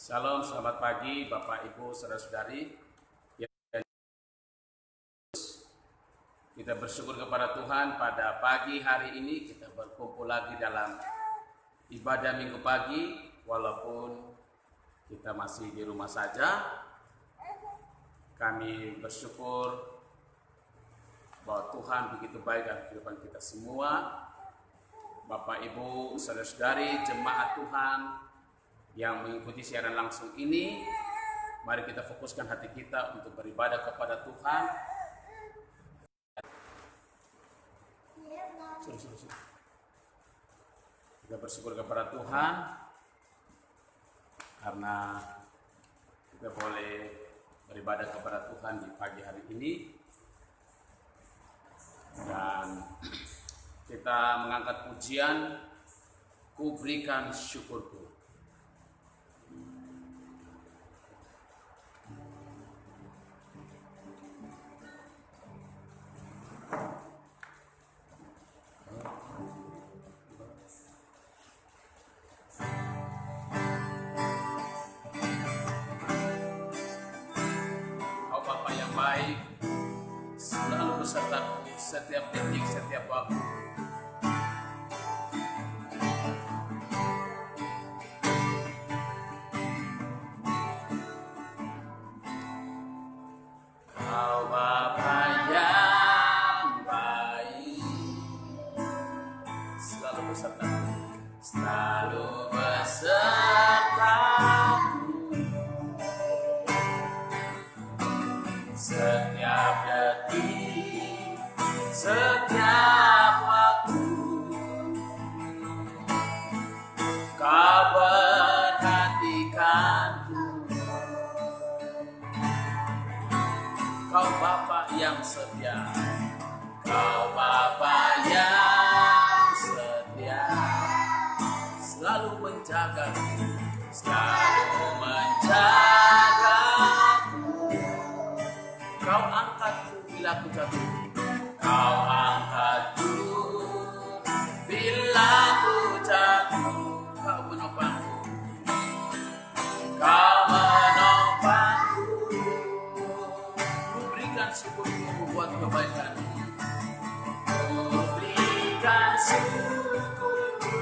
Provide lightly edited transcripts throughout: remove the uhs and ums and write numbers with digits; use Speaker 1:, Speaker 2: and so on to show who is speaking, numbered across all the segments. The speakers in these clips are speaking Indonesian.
Speaker 1: Salam, selamat pagi Bapak Ibu Saudara-saudari. Kita bersyukur kepada Tuhan pada pagi hari ini kita berkumpul lagi dalam ibadah minggu pagi. Walaupun kita masih di rumah saja, kami bersyukur bahwa Tuhan begitu baik dalam kehidupan kita semua. Bapak Ibu Saudara-saudari, jemaat Tuhan yang mengikuti siaran langsung ini, mari kita fokuskan hati kita untuk beribadah kepada Tuhan. Kita bersyukur kepada Tuhan karena kita boleh beribadah kepada Tuhan di pagi hari ini, dan kita mengangkat pujian "Ku Berikan Syukurku". Baik, selalu besertaku setiap detik, setiap waktu. Kau Bapa yang baik, selalu besertaku, selalu besertaku. Setiap detik, setiap waktu, Kau perhatikanku. Kau Bapa yang setia, Kau Bapa yang setia, selalu menjagaku, selalu menjagaku. Kau angkatku bila ku jatuh, Kau angkatku bila ku jatuh. Kau menopangku, Kau menopangku. Ku berikan syukurku buat kebaikanmu, ku berikan syukurku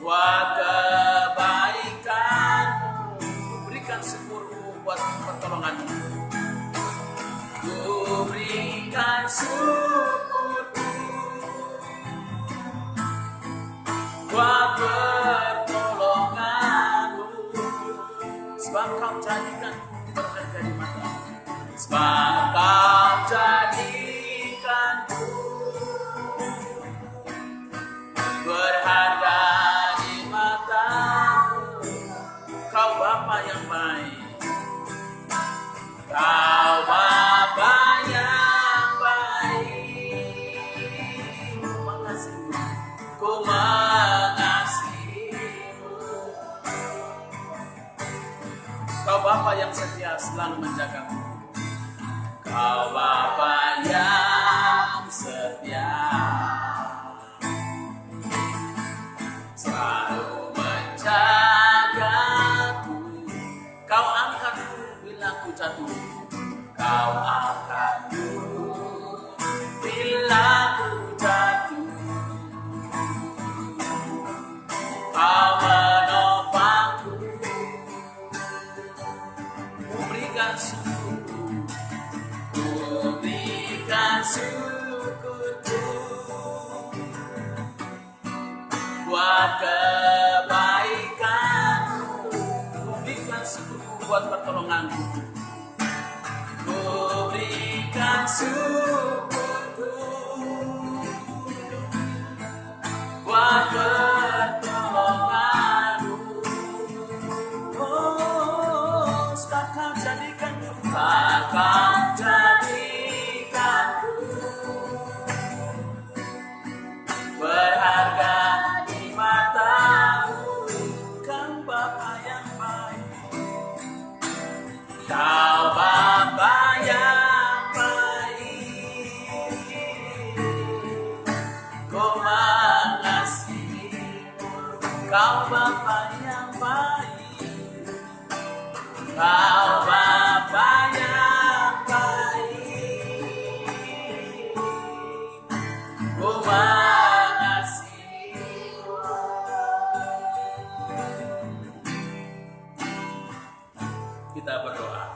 Speaker 1: buat kebaikanmu. Ku berikan syukurku buat pertolonganmu, ku berikan syukurku buat pertolonganmu. Sebab Kau jadikanku berharga di matamu, sebab Kau jadikanku berharga di matamu. Kau Bapa yang baik, Kau Bapa yang baik. Mengasihimu, ku mengasihimu. Kau Bapa yang setia, selalu menjagaku. Kau Bapa yang setia, selalu menjagaku. Kau angkatku bila ku jatuh, Kau angkatku bila ku jatuh. Kau menopangku, ku berikan syukurku, ku berikan syukurku buat kebaikanmu. Ku berikan syukurku buat pertolonganmu, ku berikan syukurku buat pertolonganmu. Oh, sebab Kau jadikanku, sebab Kau jadikanku berharga di matamu. Kau Bapa yang baik, Kau Bapa yang baik. Kau Bapa yang baik, Kau Bapa yang baik, ku mengasihi. Kita berdoa.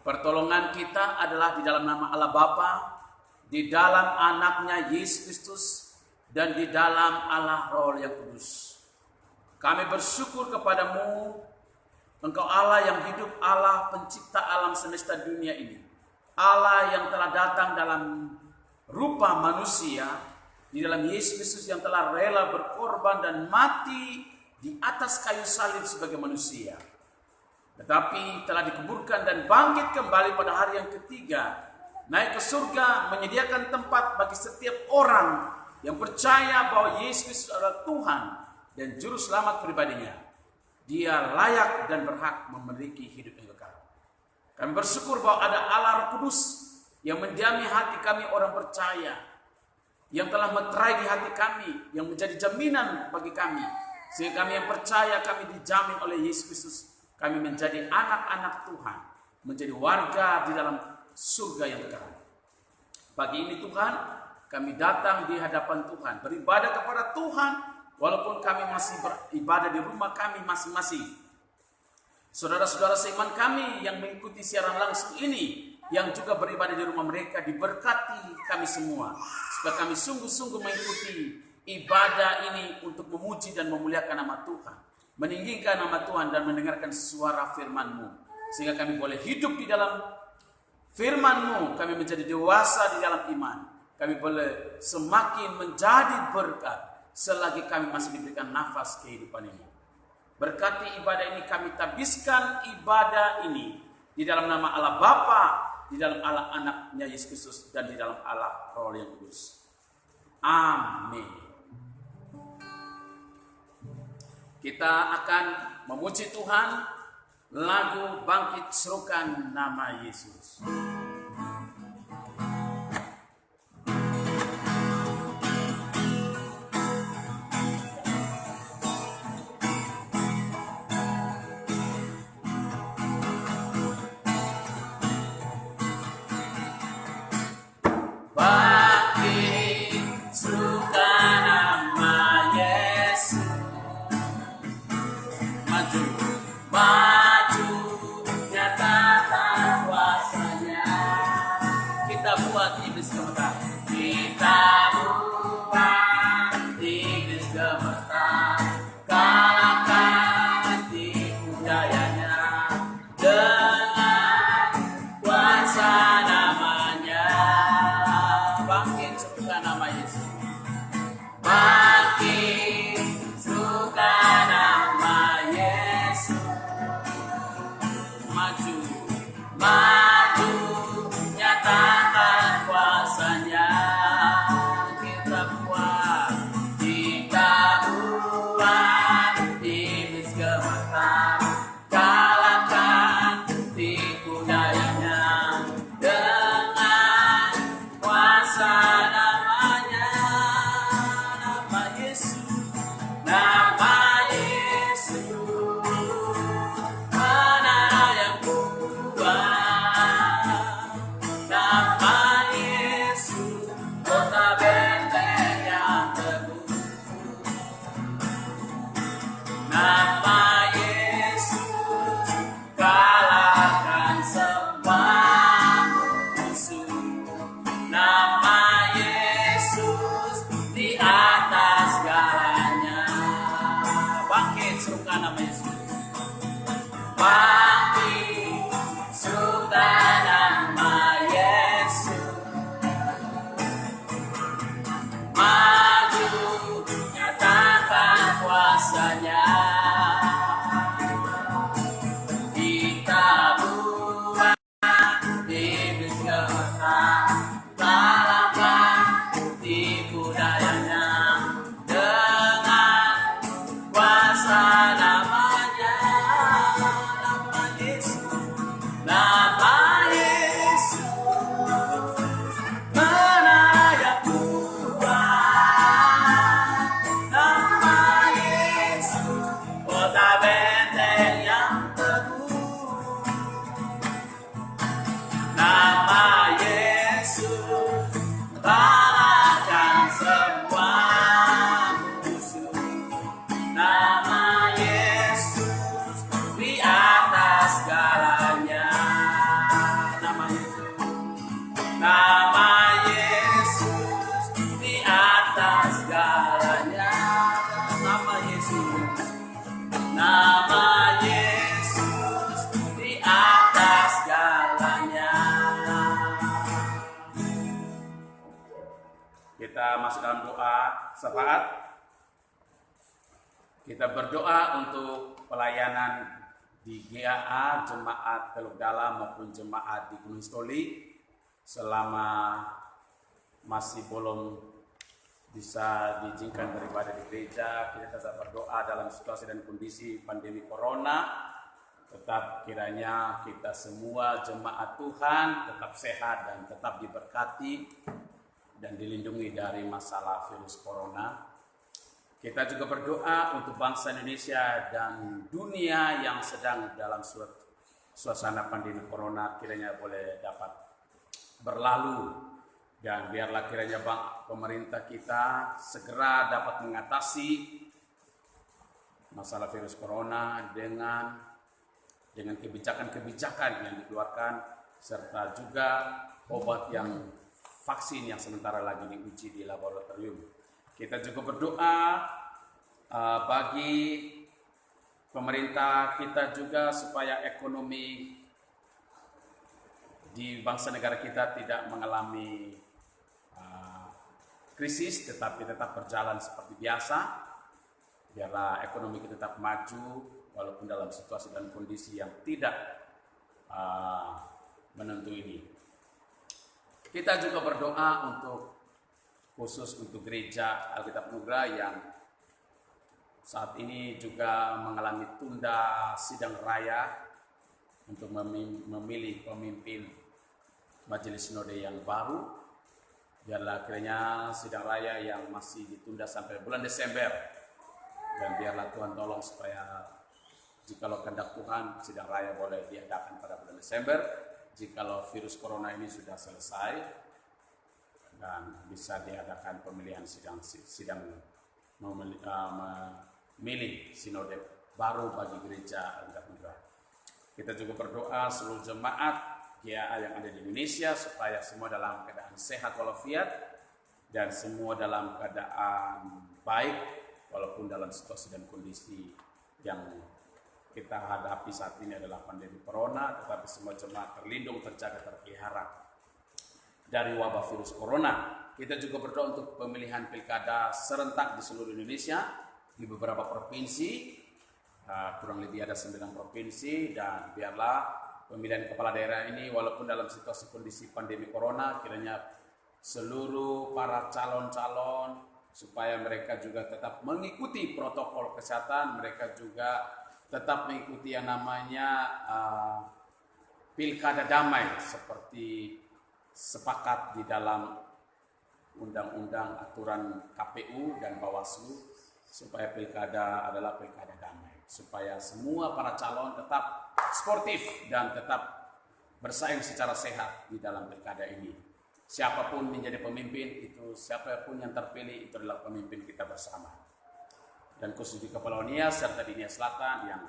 Speaker 1: Pertolongan kita adalah di dalam nama Allah Bapa, di dalam anaknya Yesus Kristus, dan di dalam Allah Roh yang Kudus. Kami bersyukur kepadamu, Engkau Allah yang hidup, Allah pencipta alam semesta dunia ini. Allah yang telah datang dalam rupa manusia, di dalam Yesus Kristus yang telah rela berkorban dan mati di atas kayu salib sebagai manusia. Tetapi telah dikuburkan dan bangkit kembali pada hari yang ketiga, naik ke surga, menyediakan tempat bagi setiap orang yang percaya bahwa Yesus adalah Tuhan dan Juru Selamat pribadinya. Dia layak dan berhak memiliki hidup yang kekal. Kami bersyukur bahwa ada Allah Roh Kudus yang mendiami hati kami orang percaya, yang telah meterai di hati kami, yang menjadi jaminan bagi kami, sehingga kami yang percaya kami dijamin oleh Yesus Kristus. Kami menjadi anak-anak Tuhan, menjadi warga di dalam surga yang kekal. Pagi ini Tuhan, kami datang di hadapan Tuhan, beribadah kepada Tuhan, walaupun kami masih beribadah di rumah kami masing-masing. Saudara-saudara seiman kami yang mengikuti siaran langsung ini, yang juga beribadah di rumah mereka, diberkati kami semua, supaya kami sungguh-sungguh mengikuti ibadah ini untuk memuji dan memuliakan nama Tuhan, meninggikan nama Tuhan dan mendengarkan suara firman-Mu, sehingga kami boleh hidup di dalam firman-Mu, kami menjadi dewasa di dalam iman, kami boleh semakin menjadi berkat selagi kami masih diberikan nafas kehidupan ini. Berkati ibadah ini, kami tabiskan ibadah ini di dalam nama Allah Bapa, di dalam Allah anaknya Yesus Kristus, dan di dalam Allah Roh yang Kudus. Amin. Kita akan memuji Tuhan, lagu Bangkit Serukan Nama Yesus. Maju, nyatakan kuasanya. Nama Yesus di atas segalanya. Nama Yesus. Nama Yesus di atas segalanya. Kita masuk dalam doa syafaat. Kita berdoa untuk pelayanan di GAA, Jemaat Teluk Dalam maupun Jemaat di Gunung Stoli selama masih belum bisa diizinkan beribadah di gereja. Kita tetap berdoa dalam situasi dan kondisi pandemi corona. Tetap kiranya kita semua jemaat Tuhan tetap sehat dan tetap diberkati dan dilindungi dari masalah virus corona. Kita juga berdoa untuk bangsa Indonesia dan dunia yang sedang dalam suasana pandemi corona, kiranya boleh dapat berlalu, dan biarlah kiranya pemerintah kita segera dapat mengatasi masalah virus corona dengan kebijakan-kebijakan yang dikeluarkan, serta juga obat vaksin yang sementara lagi diuji di laboratorium. Kita juga berdoa bagi pemerintah kita juga supaya ekonomi di bangsa negara kita tidak mengalami krisis, tetapi tetap berjalan seperti biasa. Biarlah ekonomi kita tetap maju walaupun dalam situasi dan kondisi yang tidak menentu ini. Kita juga berdoa khusus untuk gereja Alkitab Nugra yang saat ini juga mengalami tunda sidang raya untuk memilih pemimpin Majelis Sinode yang baru. Biarlah kiranya sidang raya yang masih ditunda sampai bulan Desember, dan biarlah Tuhan tolong supaya jikalau kehendak Tuhan sidang raya boleh diadakan pada bulan Desember, jikalau virus corona ini sudah selesai dan bisa diadakan pemilihan sidang memilih sinode baru bagi gereja Alkitab Nugra. Kita juga berdoa seluruh jemaat GAA yang ada di Indonesia supaya semua dalam keadaan sehat walafiat dan semua dalam keadaan baik walaupun dalam situasi dan kondisi yang kita hadapi saat ini adalah pandemi corona, tetapi semua jemaat terlindung, terjaga, terpelihara dari wabah virus corona. Kita juga berdoa untuk pemilihan pilkada serentak di seluruh Indonesia di beberapa provinsi, kurang lebih ada 9 provinsi, dan biarlah pemilihan kepala daerah ini walaupun dalam situasi kondisi pandemi corona, kiranya seluruh para calon-calon supaya mereka juga tetap mengikuti protokol kesehatan, mereka juga tetap mengikuti yang namanya pilkada damai seperti sepakat di dalam undang-undang aturan KPU dan Bawaslu, supaya pilkada adalah pilkada damai, supaya semua para calon tetap sportif dan tetap bersaing secara sehat di dalam pilkada ini. Siapapun menjadi pemimpin itu, siapapun yang terpilih itu adalah pemimpin kita bersama. Dan khusus di Kepulauan Nias serta di Nias Selatan yang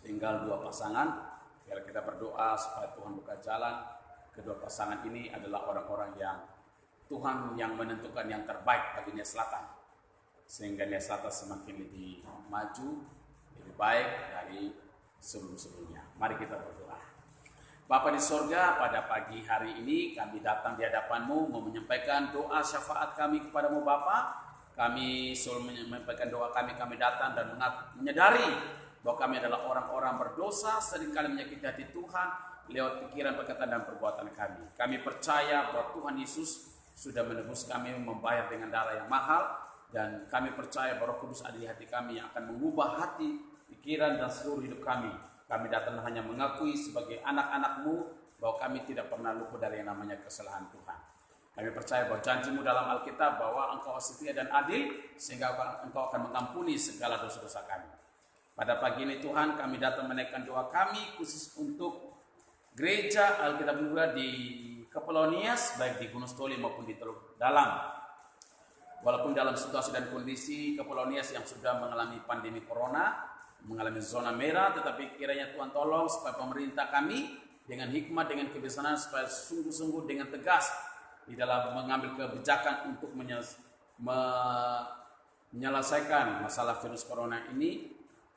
Speaker 1: tinggal 2 pasangan, biar kita berdoa supaya Tuhan buka jalan. Kedua pasangan ini adalah orang-orang yang Tuhan yang menentukan yang terbaik bagi Nias Selatan, sehingga Nias Selatan semakin lebih maju, lebih baik dari sebelum-sebelumnya. Mari kita berdoa. Bapa di sorga, pada pagi hari ini kami datang di hadapan-Mu mau menyampaikan doa syafaat kami kepadamu Bapa. Kami selalu menyampaikan doa kami datang dan menyadari bahwa kami adalah orang-orang berdosa, seringkali menyakiti hati Tuhan lewat pikiran, perkataan, dan perbuatan kami. Kami percaya bahwa Tuhan Yesus sudah menebus kami, membayar dengan darah yang mahal, dan kami percaya bahwa Roh Kudus ada di hati kami yang akan mengubah hati, pikiran, dan seluruh hidup kami. Kami datang hanya mengakui sebagai anak-anak-Mu bahwa kami tidak pernah luput dari yang namanya kesalahan Tuhan. Kami percaya bahwa janji-Mu dalam Alkitab bahwa Engkau setia dan adil, sehingga Engkau akan mengampuni segala dosa-dosa kami. Pada pagi ini Tuhan, kami datang menaikkan doa kami khusus untuk gereja Alkitab Nugra di Kepulauan Nias, baik di Gunung Stoli maupun di Teluk Dalam. Walaupun dalam situasi dan kondisi Kepulauan Nias yang sudah mengalami pandemi corona, mengalami zona merah, tetapi kiranya Tuhan tolong supaya pemerintah kami dengan hikmat, dengan kebijaksanaan, supaya sungguh-sungguh dengan tegas di dalam mengambil kebijakan untuk menyelesaikan masalah virus corona ini,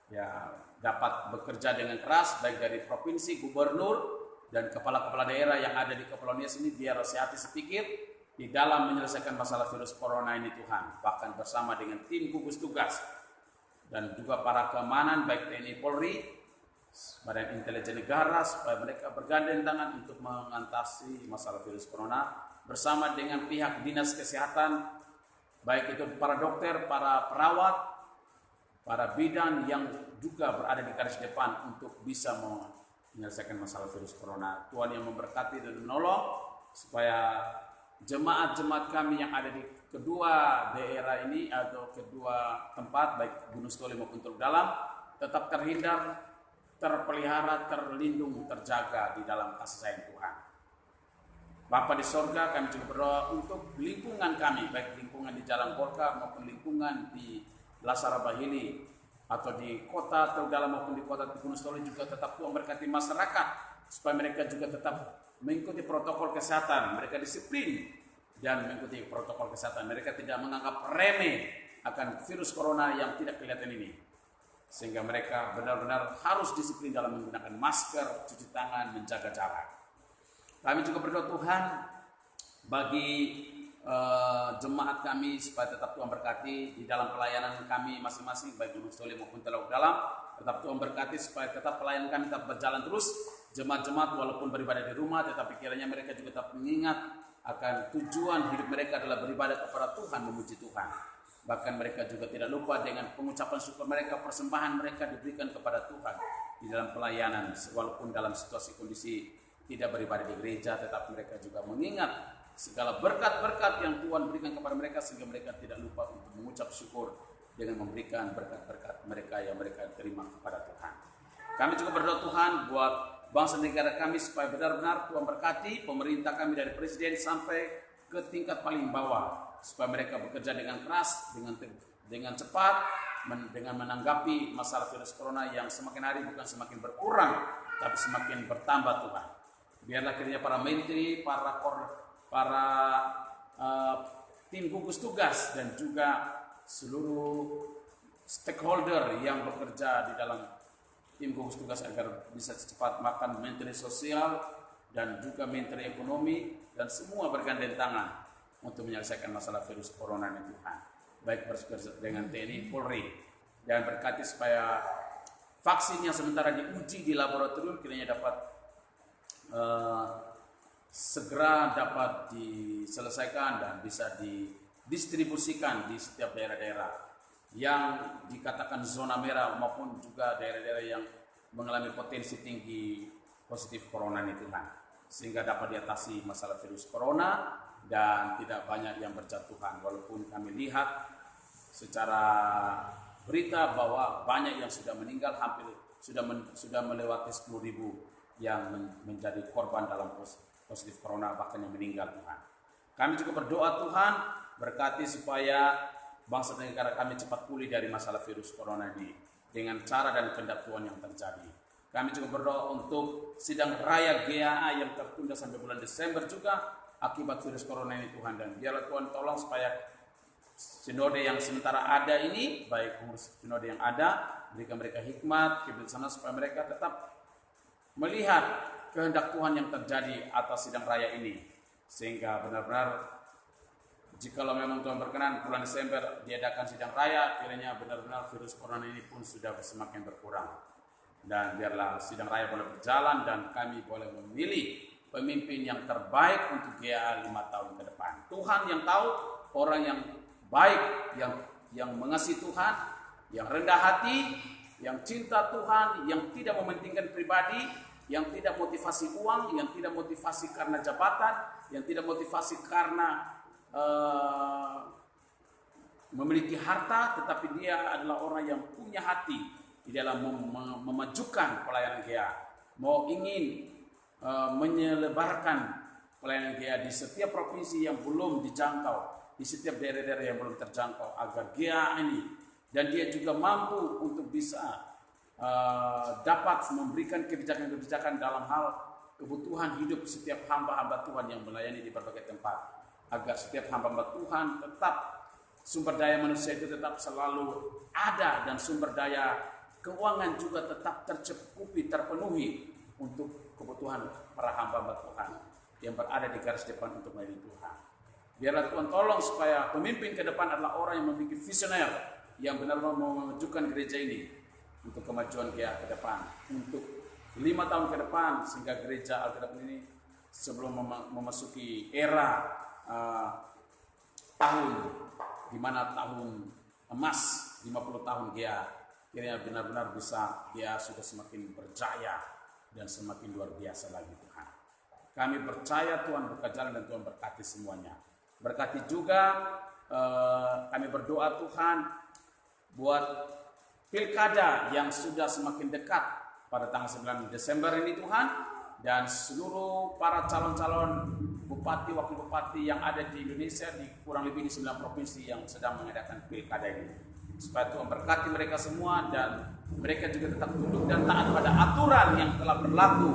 Speaker 1: ya dapat bekerja dengan keras baik dari provinsi, gubernur, dan kepala-kepala daerah yang ada di Kepulauan Nias ini, biar sehati sepikir di dalam menyelesaikan masalah virus corona ini Tuhan, bahkan bersama dengan tim gugus tugas dan juga para keamanan baik TNI Polri, Badan Intelijen Negara, supaya mereka bergandeng tangan untuk mengatasi masalah virus corona bersama dengan pihak dinas kesehatan, baik itu para dokter, para perawat, para bidan yang juga berada di garis depan untuk bisa menyelesaikan masalah virus corona. Tuhan yang memberkati dan menolong supaya jemaat-jemaat kami yang ada di kedua daerah ini atau kedua tempat, baik Gunung Sitoli maupun Teluk Dalam, tetap terhindar, terpelihara, terlindung, terjaga di dalam kasih sayang Tuhan. Bapa di sorga, kami juga berdoa untuk lingkungan kami, baik lingkungan di Jalan Gorka maupun lingkungan di Lasara Bahili, atau di kota Teluk Dalam maupun di kota Gunung Sitoli, juga tetap Tuhan berkati masyarakat supaya mereka juga tetap mengikuti protokol kesehatan, mereka disiplin dan mengikuti protokol kesehatan, mereka tidak menganggap remeh akan virus corona yang tidak kelihatan ini, sehingga mereka benar-benar harus disiplin dalam menggunakan masker, cuci tangan, menjaga jarak. Kami juga berdoa Tuhan bagi jemaat kami supaya tetap Tuhan berkati di dalam pelayanan kami masing-masing, baik Gunung Sitoli maupun Teluk Dalam, tetap Tuhan berkati supaya tetap pelayanan kami tetap berjalan terus. Jemaat-jemaat walaupun beribadah di rumah, tetapi kiranya mereka juga tetap mengingat akan tujuan hidup mereka adalah beribadah kepada Tuhan, memuji Tuhan. Bahkan mereka juga tidak lupa dengan pengucapan syukur mereka, persembahan mereka diberikan kepada Tuhan di dalam pelayanan, walaupun dalam situasi kondisi tidak beribadah di gereja, tetapi mereka juga mengingat segala berkat-berkat yang Tuhan berikan kepada mereka, sehingga mereka tidak lupa untuk mengucap syukur dengan memberikan berkat-berkat mereka yang mereka terima kepada Tuhan. Kami juga berdoa Tuhan buat bangsa negara kami supaya benar-benar Tuhan berkati pemerintah kami dari presiden sampai ke tingkat paling bawah, supaya mereka bekerja dengan keras, dengan cepat, dengan menanggapi masalah virus corona yang semakin hari bukan semakin berkurang, tapi semakin bertambah Tuhan. Biarlah kiranya para menteri, para tim gugus tugas dan juga seluruh stakeholder yang bekerja di dalam tim gugus tugas agar bisa cepat, makan menteri sosial dan juga menteri ekonomi, dan semua bergandeng tangan untuk menyelesaikan masalah virus corona ini Tuhan, baik bersama dengan TNI Polri, dan berkati supaya vaksin yang sementara diuji di laboratorium kiranya dapat segera dapat diselesaikan dan bisa didistribusikan di setiap daerah-daerah yang dikatakan zona merah maupun juga daerah-daerah yang mengalami potensi tinggi positif corona ini Tuhan, sehingga dapat diatasi masalah virus corona dan tidak banyak yang berjatuhan. Walaupun kami lihat secara berita bahwa banyak yang sudah meninggal, hampir sudah melewati 10.000 yang menjadi korban dalam positif corona, bahkan yang meninggal Tuhan. Kami juga berdoa Tuhan berkati supaya bangsa negara kami cepat pulih dari masalah virus corona ini dengan cara dan kehendak Tuhan yang terjadi. Kami juga berdoa untuk sidang raya GAA yang tertunda sampai bulan Desember juga akibat virus corona ini Tuhan, dan biarlah Tuhan tolong supaya sinode yang sementara ada ini, baik pengurus sinode yang ada, berikan mereka hikmat, kebijaksanaan supaya mereka tetap melihat kehendak Tuhan yang terjadi atas sidang raya ini, sehingga benar-benar jikalau memang Tuhan berkenan bulan Desember diadakan sidang raya, kiranya benar-benar virus corona ini pun sudah semakin berkurang, dan biarlah sidang raya boleh berjalan dan kami boleh memilih pemimpin yang terbaik untuk GA 5 tahun ke depan. Tuhan yang tahu orang yang baik, yang mengasihi Tuhan, yang rendah hati, yang cinta Tuhan, yang tidak mementingkan pribadi, yang tidak motivasi uang, yang tidak motivasi karena jabatan, yang tidak motivasi karena memiliki harta, tetapi dia adalah orang yang punya hati di dalam memajukan pelayanan GA, mau ingin menyelebarkan pelayanan GA di setiap provinsi yang belum dijangkau, di setiap daerah-daerah yang belum terjangkau, agar GA ini, dan dia juga mampu untuk bisa dapat memberikan kebijakan-kebijakan dalam hal kebutuhan hidup setiap hamba-hamba Tuhan yang melayani di berbagai tempat, agar setiap hamba-hamba Tuhan tetap sumber daya manusia itu tetap selalu ada, dan sumber daya keuangan juga tetap tercukupi, terpenuhi untuk kebutuhan para hamba-hamba Tuhan yang berada di garis depan untuk melayani Tuhan. Biarlah Tuhan tolong supaya pemimpin ke depan adalah orang yang memiliki visioner, yang benar-benar memajukan gereja ini untuk kemajuan dia ke depan, untuk 5 tahun ke depan, sehingga gereja Alkitab ini sebelum memasuki era tahun di mana tahun emas 50 tahun dia kiranya benar-benar bisa, dia sudah semakin berjaya dan semakin luar biasa lagi Tuhan. Kami percaya Tuhan buka jalan dan Tuhan berkati semuanya. Berkati juga kami berdoa Tuhan buat pilkada yang sudah semakin dekat pada tanggal 9 Desember ini Tuhan, dan seluruh para calon-calon bupati, wakil bupati yang ada di Indonesia, di kurang lebih di 9 provinsi yang sedang mengadakan pilkada ini. Supaya Tuhan berkati mereka semua, dan mereka juga tetap tunduk dan taat pada aturan yang telah berlaku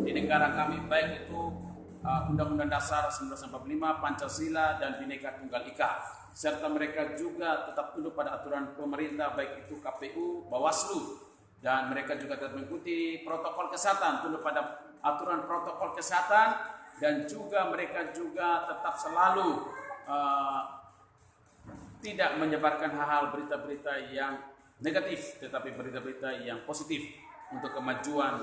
Speaker 1: di negara kami, baik itu Undang-Undang Dasar 1945, Pancasila, dan Bhinneka Tunggal Ika. Serta mereka juga tetap tunduk pada aturan pemerintah, baik itu KPU, Bawaslu, dan mereka juga tetap mengikuti protokol kesehatan, tunduk pada aturan protokol kesehatan, dan juga mereka juga tetap selalu tidak menyebarkan hal-hal berita-berita yang negatif, tetapi berita-berita yang positif untuk kemajuan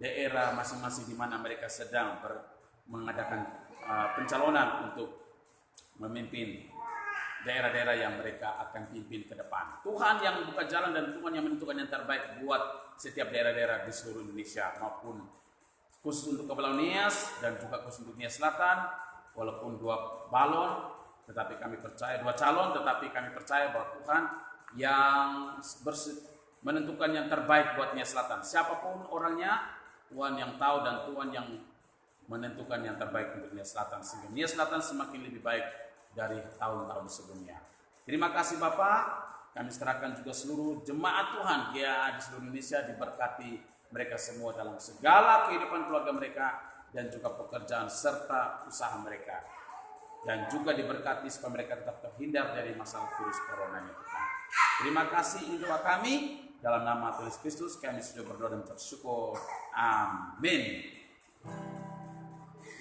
Speaker 1: daerah masing-masing di mana mereka sedang mengadakan pencalonan untuk memimpin daerah-daerah yang mereka akan pimpin ke depan. Tuhan yang buka jalan dan Tuhan yang menentukan yang terbaik buat setiap daerah-daerah di seluruh Indonesia, maupun khusus untuk Kepulauan Nias dan juga khusus untuk Nias Selatan. Walaupun 2 balon, tetapi kami percaya 2 calon, tetapi kami percaya bahwa Tuhan yang menentukan yang terbaik buat Nias Selatan. Siapapun orangnya, Tuhan yang tahu dan Tuhan yang menentukan yang terbaik untuk Nias Selatan, sehingga Nias Selatan semakin lebih baik dari tahun-tahun sebelumnya. Terima kasih Bapak. Kami serahkan juga seluruh jemaat Tuhan GAA di seluruh Indonesia, diberkati mereka semua dalam segala kehidupan keluarga mereka dan juga pekerjaan serta usaha mereka, dan juga diberkati supaya mereka tetap terhindar dari masalah virus corona ini Tuhan. Terima kasih, ini doa kami dalam nama Tuhan Yesus Kristus. Kami sudah berdoa dan bersyukur. Amin.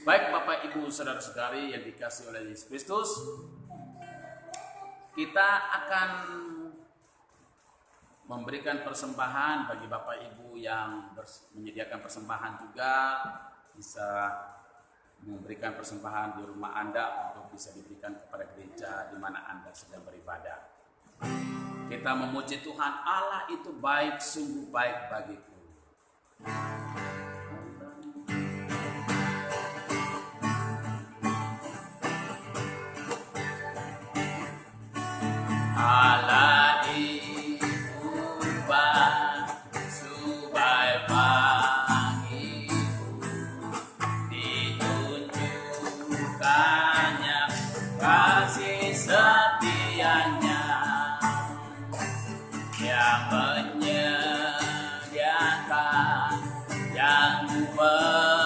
Speaker 1: Baik Bapak Ibu saudara-saudari yang dikasihi oleh Yesus Kristus, kita akan memberikan persembahan bagi Bapak Ibu yang menyediakan persembahan, juga bisa memberikan persembahan di rumah Anda untuk bisa diberikan kepada gereja di mana Anda sedang beribadah. Kita memuji Tuhan, Allah itu baik, sungguh baik bagiku. Allah itu baik, subai bagiku, ditunjukkannya kasih setianya yang menyediakan yang memerlukan,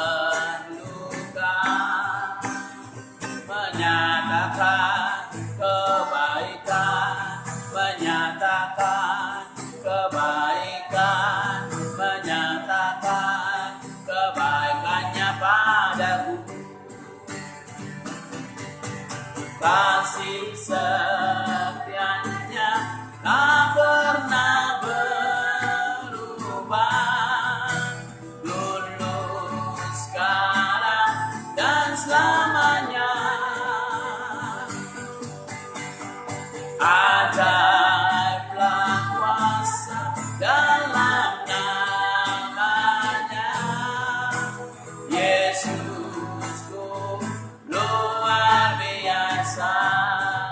Speaker 1: menyatakan kebaikan, menyatakan kebaikan, menyatakan kebaikannya padaku. Kasih setianya tak pernah berubah, dulu, sekarang, dan selamanya. Ajaiblah kuasa dalam namanya, Yesusku luar biasa.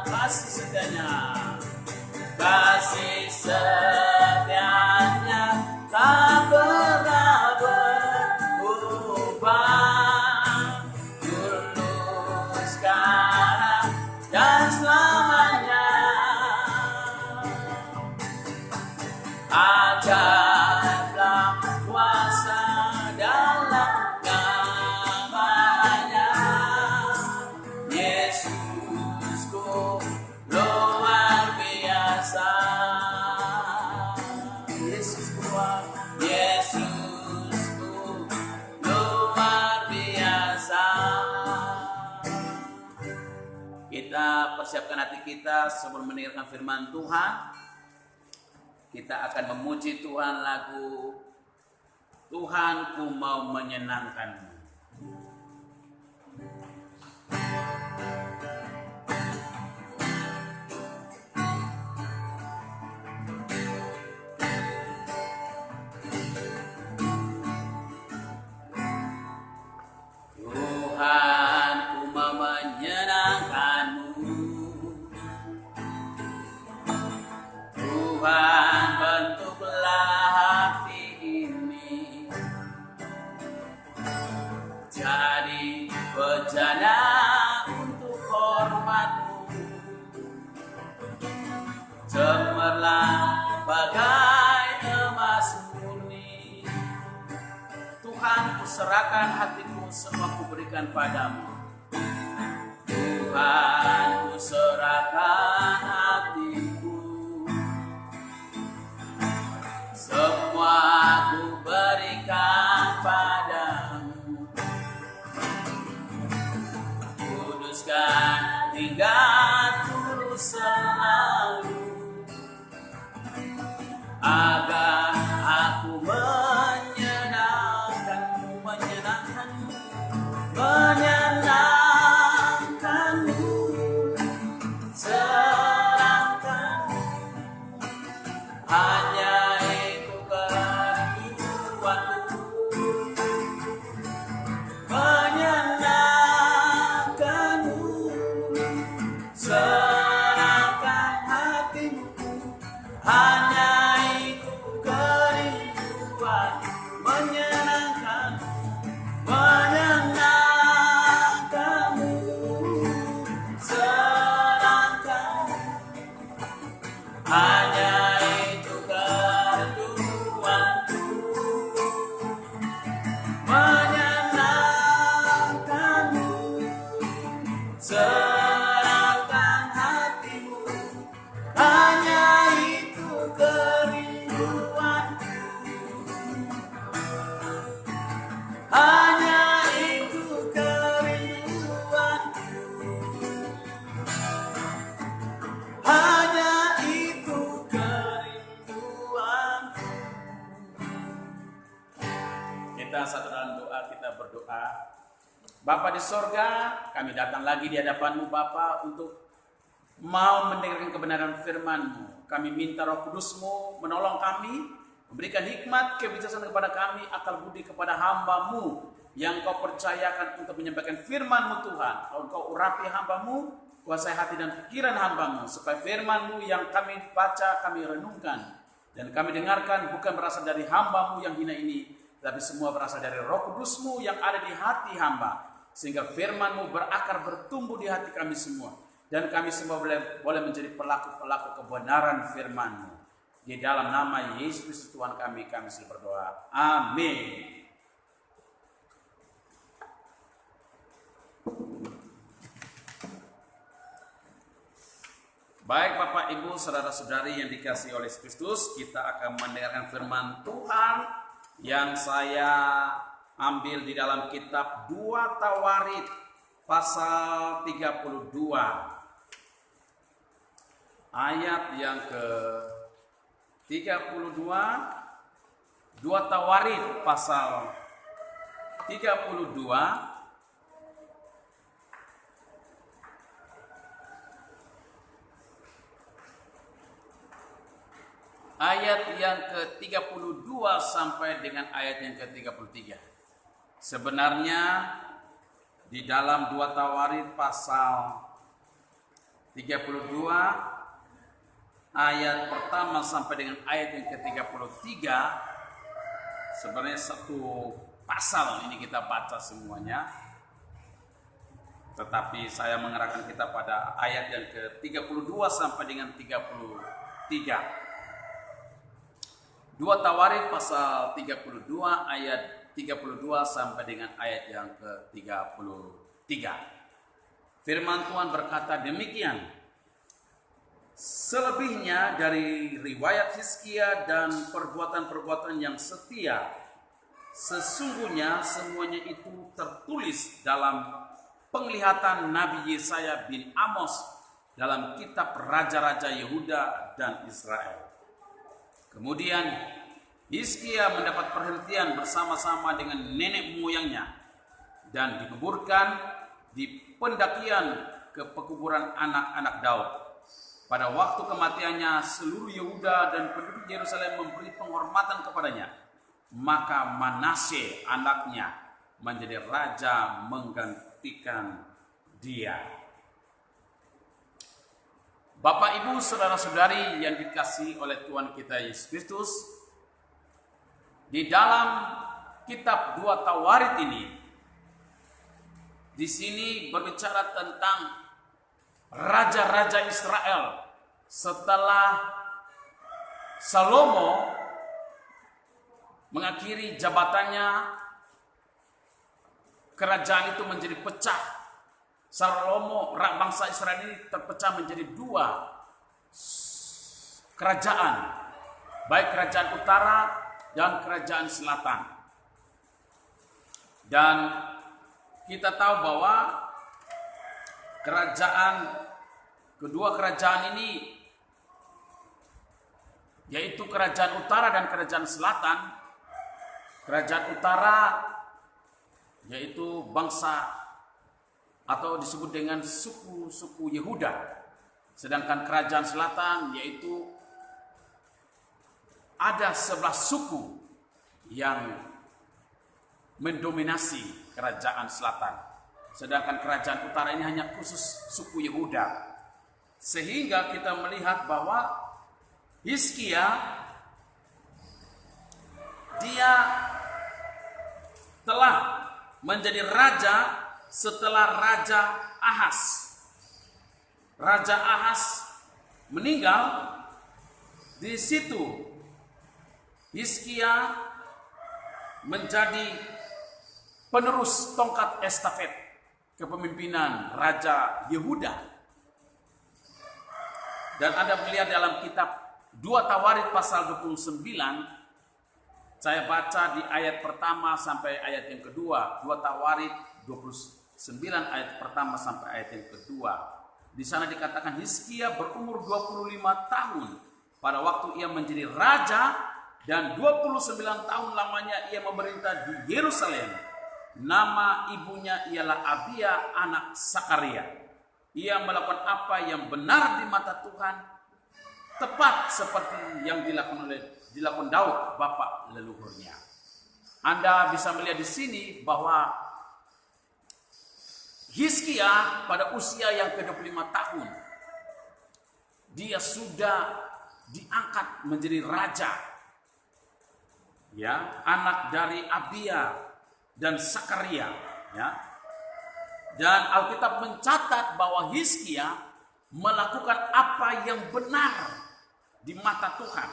Speaker 1: Kasih setianya, kasih setianya tak pernah berubah, dulu, sekarang, dan selamanya. Ajaiblah kuasa dalam Yesusku luar biasa. Yesusku luar biasa. Kita persiapkan hati kita sebelum mendengarkan firman Tuhan. Kita akan memuji Tuhan lagu Tuhanku mau menyenangkanmu. Tuhanku mau menyenangkanmu. Tuhan bentuklah hati ini jadi bejana untuk hormat-Mu. Cemerlang bagai emas murni. Tuhan, kuserahkan hatiku, semua kuberikan padamu. Tuhan, kuserahkan hatiku, semua ku berikan padamu. Kuduskan hingga tulus selalu, agar aku menyenangkanmu, menyenangkanmu, menyenangkanmu, serahkanmu. Hanya itu kerinduanku, menyenangkanmu, serahkan hatimu. Hanya itu kerinduanku, menyenangkanmu, menyenangkanmu, serahkanmu. Hanya itu kerinduanku, menyenangkanmu, serahkan hatimu. Hanya itu kerinduanku, hanya itu kerinduanku, hanya itu kerinduanku. Kita satu dalam doa, kita berdoa. Bapa di sorga, kami datang lagi di hadapan-Mu Bapa untuk mau mendengarkan kebenaran firman-Mu. Kami minta Roh Kudus-Mu menolong kami, memberikan hikmat, kebijaksanaan kepada kami, akal budi kepada hamba-Mu yang Kau percayakan untuk menyampaikan firman-Mu Tuhan. Kau urapi hamba-Mu, kuasai hati dan pikiran hamba-Mu, supaya firman-Mu yang kami baca, kami renungkan, dan kami dengarkan bukan berasal dari hamba-Mu yang hina ini, tapi semua berasal dari Roh Kudus-Mu yang ada di hati hamba, sehingga firman-Mu berakar, bertumbuh di hati kami semua, dan kami semua boleh menjadi pelaku-pelaku kebenaran firman-Mu. Di dalam nama Yesus Kristus Tuhan kami sudah berdoa. Amin. Baik Bapak Ibu, saudara-saudari yang dikasihi oleh Yesus Kristus, kita akan mendengarkan firman Tuhan yang saya ambil di dalam kitab 2 Tawarit pasal 32. Ayat yang ke-32, 2 Tawarit pasal 32 ayat yang ke-32 sampai dengan ayat yang ke-33. Sebenarnya di dalam 2 Tawarit pasal 32 ayat pertama sampai dengan ayat yang ke-33 sebenarnya satu pasal ini kita baca semuanya, tetapi saya mengarahkan kita pada ayat yang ke-32 sampai dengan 33. 2 Tawarit pasal 32 ayat 32 sampai dengan ayat yang ke-33. Firman Tuhan berkata demikian, selebihnya dari riwayat Hizkia dan perbuatan-perbuatan yang setia, sesungguhnya semuanya itu tertulis dalam penglihatan Nabi Yesaya bin Amos dalam kitab Raja-Raja Yehuda dan Israel. Kemudian Hizkia mendapat perhentian bersama-sama dengan nenek moyangnya dan dikuburkan di pendakian ke pekuburan anak-anak Daud. Pada waktu kematiannya, seluruh Yehuda dan penduduk Yerusalem memberi penghormatan kepadanya. Maka Manasye anaknya menjadi raja menggantikan dia. Bapak, Ibu, saudara-saudari yang dikasihi oleh Tuhan kita Yesus Kristus, di dalam kitab 2 Tawarit ini, di sini berbicara tentang raja-raja Israel setelah Salomo mengakhiri jabatannya. Kerajaan itu menjadi pecah. Salomo, bangsa Israel ini terpecah menjadi 2 kerajaan, baik kerajaan utara dan kerajaan selatan. Dan kita tahu bahwa kedua kerajaan ini, yaitu kerajaan utara dan kerajaan selatan. Kerajaan utara yaitu bangsa atau disebut dengan suku-suku Yehuda, sedangkan kerajaan selatan yaitu ada 11 suku yang mendominasi kerajaan selatan, sedangkan kerajaan utara ini hanya khusus suku Yehuda. Sehingga kita melihat bahwa Hizkia dia telah menjadi raja setelah Raja Ahaz. Raja Ahaz meninggal. Di situ Hizkia menjadi penerus tongkat estafet kepemimpinan Raja Yehuda. Dan Anda melihat dalam kitab 2 Tawarit pasal 29, saya baca di ayat pertama sampai ayat yang kedua. 2 Tawarit 29 ayat pertama sampai ayat yang kedua. Di sana dikatakan Hizkia berumur 25 tahun pada waktu ia menjadi raja, dan 29 tahun lamanya ia memerintah di Yerusalem. Nama ibunya ialah Abia anak Sakaria. Ia melakukan apa yang benar di mata Tuhan, tepat seperti yang dilakukan Daud bapak leluhurnya. Anda bisa melihat di sini bahwa Hizkia pada usia yang ke-25 tahun, dia sudah diangkat menjadi raja. Ya, anak dari Abia dan Sakaria, ya. Dan Alkitab mencatat bahwa Hizkia melakukan apa yang benar di mata Tuhan.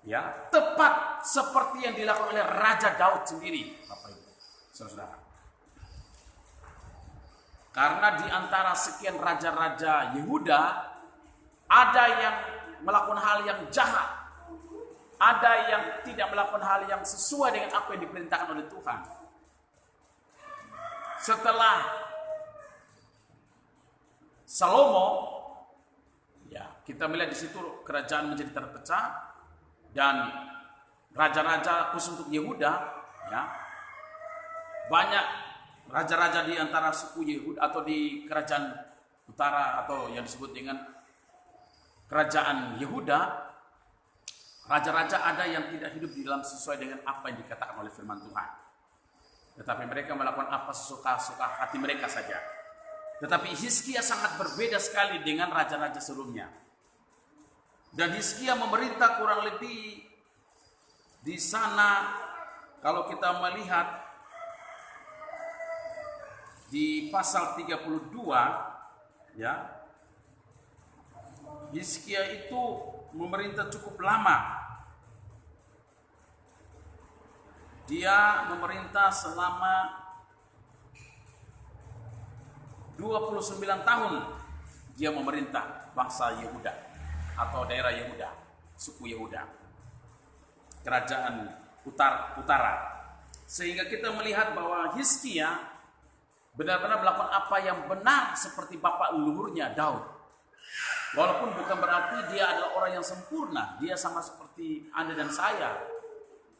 Speaker 1: Ya, tepat seperti yang dilakukan oleh Raja Daud sendiri, Bapak Ibu, Saudara. Karena di antara sekian raja-raja Yehuda, ada yang melakukan hal yang jahat, ada yang tidak melakukan hal yang sesuai dengan apa yang diperintahkan oleh Tuhan. Setelah Salomo, ya, kita melihat di situ kerajaan menjadi terpecah dan raja-raja khusus untuk Yehuda, ya, banyak raja-raja di antara suku Yehuda atau di kerajaan utara atau yang disebut dengan kerajaan Yehuda, raja-raja ada yang tidak hidup di dalam sesuai dengan apa yang dikatakan oleh firman Tuhan. Tetapi mereka melakukan apa sesuka-suka hati mereka saja. Tetapi Hizkia sangat berbeda sekali dengan raja-raja sebelumnya. Dan Hizkia memerintah kurang lebih di sana, kalau kita melihat di pasal 32, ya, Hizkia itu memerintah cukup lama. Dia memerintah selama 29 tahun dia memerintah bangsa Yehuda atau daerah Yehuda, suku Yehuda, kerajaan utara. Sehingga kita melihat bahwa Hizkia benar-benar melakukan apa yang benar seperti bapak leluhurnya Daud. Walaupun bukan berarti dia adalah orang yang sempurna, dia sama seperti Anda dan saya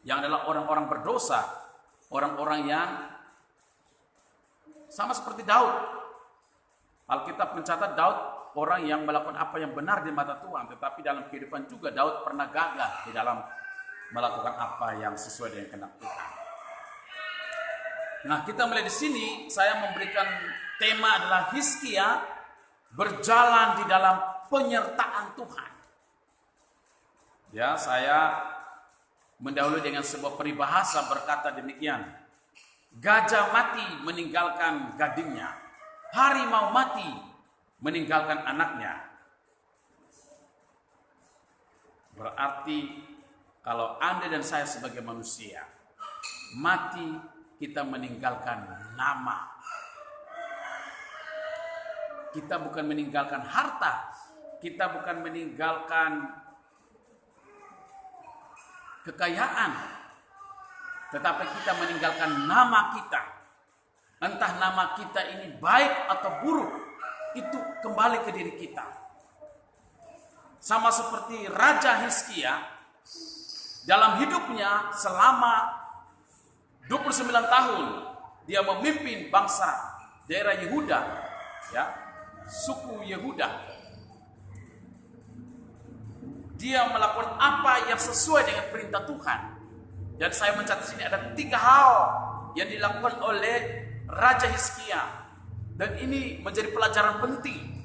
Speaker 1: yang adalah orang-orang berdosa, orang-orang yang sama seperti Daud. Alkitab mencatat Daud orang yang melakukan apa yang benar di mata Tuhan, tetapi dalam kehidupan juga Daud pernah gagal di dalam melakukan apa yang sesuai dengan kehendak Tuhan. Nah, kita mulai di sini saya memberikan tema adalah Hizkia berjalan di dalam penyertaan Tuhan. Ya, saya mendahului dengan sebuah peribahasa berkata demikian. Gajah mati meninggalkan gadingnya. Harimau mati meninggalkan anaknya. Berarti kalau Anda dan saya sebagai manusia mati, kita meninggalkan nama. Kita bukan meninggalkan harta, kita bukan meninggalkan kekayaan, tetapi kita meninggalkan nama kita. Entah nama kita ini baik atau buruk, itu kembali ke diri kita. Sama seperti Raja Hizkia, dalam hidupnya selama 29 tahun, dia memimpin bangsa daerah Yehuda, ya, suku Yehuda. Dia melakukan apa yang sesuai dengan perintah Tuhan. Dan saya mencatat sini ada 3 hal yang dilakukan oleh Raja Hizkia, dan ini menjadi pelajaran penting,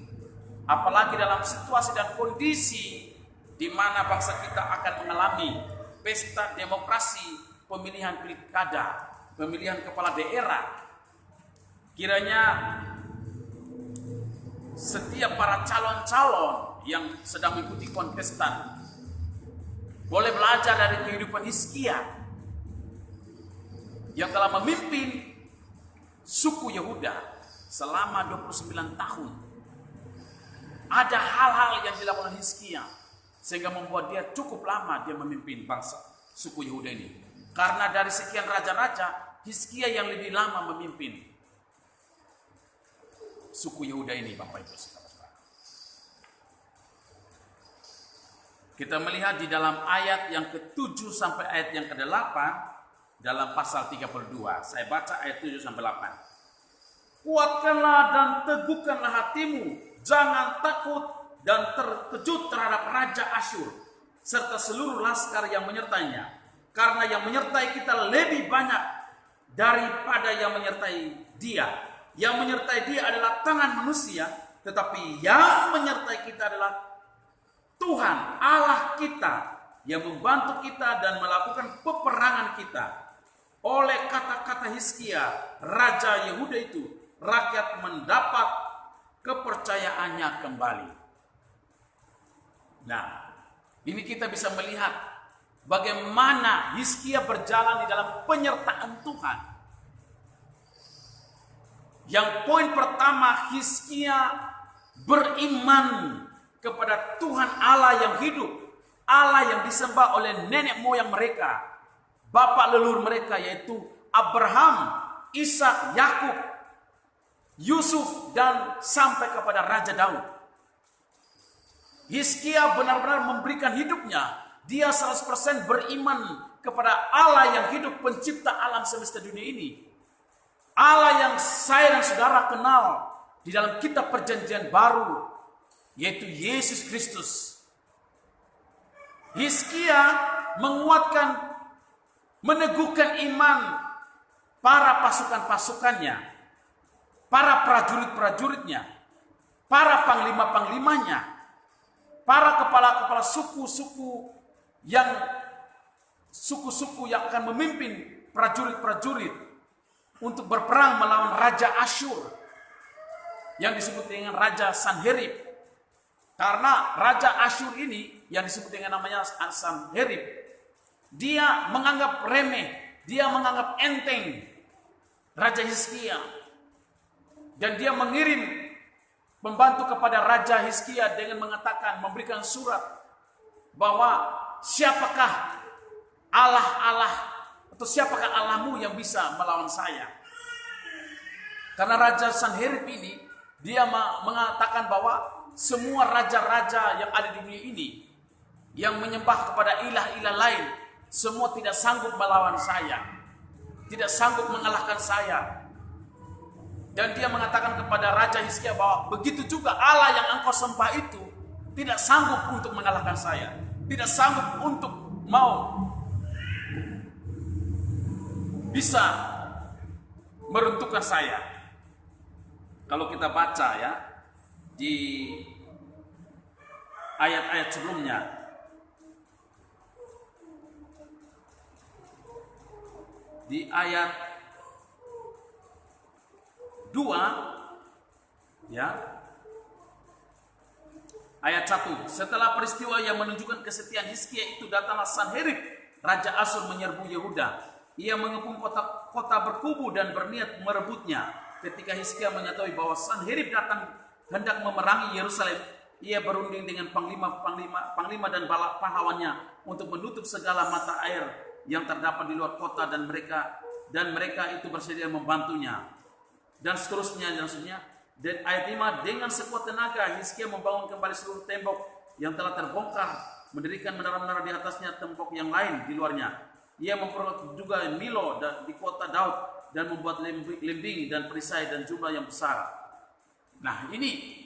Speaker 1: apalagi dalam situasi dan kondisi di mana bangsa kita akan mengalami pesta demokrasi, pemilihan pilkada, pemilihan kepala daerah. Kiranya setiap para calon-calon yang sedang mengikuti kontestan boleh belajar dari kehidupan Hizkia yang telah memimpin suku Yehuda selama 29 tahun. Ada hal-hal yang dilakukan Hizkia sehingga membuat dia cukup lama dia memimpin bangsa suku Yehuda ini. Karena dari sekian raja-raja, Hizkia yang lebih lama memimpin suku Yehuda ini, Bapak Ibu Saudara. Kita melihat di dalam ayat yang ke-7 sampai ayat yang ke-8 dalam pasal 32. Saya baca ayat 7 sampai 8. Kuatkanlah dan teguhkanlah hatimu, jangan takut dan terkejut terhadap Raja Asyur serta seluruh laskar yang menyertainya, karena yang menyertai kita lebih banyak daripada yang menyertai dia. Yang menyertai dia adalah tangan manusia, tetapi yang menyertai kita adalah Tuhan Allah kita yang membantu kita dan melakukan peperangan kita. Oleh kata-kata Hizkia, Raja Yehuda itu, rakyat mendapat kepercayaannya kembali. Nah, ini kita bisa melihat bagaimana Hizkia berjalan di dalam penyertaan Tuhan. Yang poin pertama, Hizkia beriman kepada Tuhan Allah yang hidup, Allah yang disembah oleh nenek moyang mereka, bapak leluhur mereka, yaitu Abraham, Ishak, Yakub, Yusuf, dan sampai kepada Raja Daud. Hizkia benar-benar memberikan hidupnya. Dia 100% beriman kepada Allah yang hidup, pencipta alam semesta dunia ini. Allah yang saya dan saudara kenal di dalam kitab perjanjian baru, yaitu Yesus Kristus. Hizkia menguatkan, meneguhkan iman para pasukan-pasukannya, para prajurit-prajuritnya, para panglima-panglimanya, para kepala-kepala suku-suku yang akan memimpin prajurit-prajurit untuk berperang melawan Raja Asyur yang disebut dengan Raja Sanherib. Karena Raja Asyur ini yang disebut dengan namanya Sanherib, dia menganggap remeh, dia menganggap enteng Raja Hizkia. Dan dia mengirim pembantu kepada Raja Hizkia dengan mengatakan, memberikan surat bahwa siapakah Allah atau siapakah Allahmu yang bisa melawan saya. Karena Raja Sanherib ini, dia mengatakan bahwa semua raja-raja yang ada di dunia ini yang menyembah kepada ilah-ilah lain, semua tidak sanggup melawan saya, tidak sanggup mengalahkan saya. Dan dia mengatakan kepada Raja Hizkia bahwa begitu juga Allah yang engkau sembah itu tidak sanggup untuk mengalahkan saya, tidak sanggup untuk mau bisa meruntuhkan saya. Kalau kita baca ya di ayat-ayat sebelumnya, di ayat 2 ya, ayat 1, setelah peristiwa yang menunjukkan kesetiaan Hizkia itu, datanglah Sanherib Raja Asyur menyerbu Yehuda. Ia mengepung kota berkubu dan berniat merebutnya. Ketika Hizkia mengetahui bahwa Sanherib datang hendak memerangi Yerusalem, ia berunding dengan panglima dan pahlawannya untuk menutup segala mata air yang terdapat di luar kota, dan mereka itu bersedia membantunya. Dan seterusnya. Dan ayat 5, dengan sekuat tenaga Hizkia membangun kembali seluruh tembok yang telah terbongkar, mendirikan menara-menara di atasnya, tembok yang lain di luarnya. Ia memperoleh juga Milo di kota Daud dan membuat lembing dan perisai dan jumlah yang besar. Nah, ini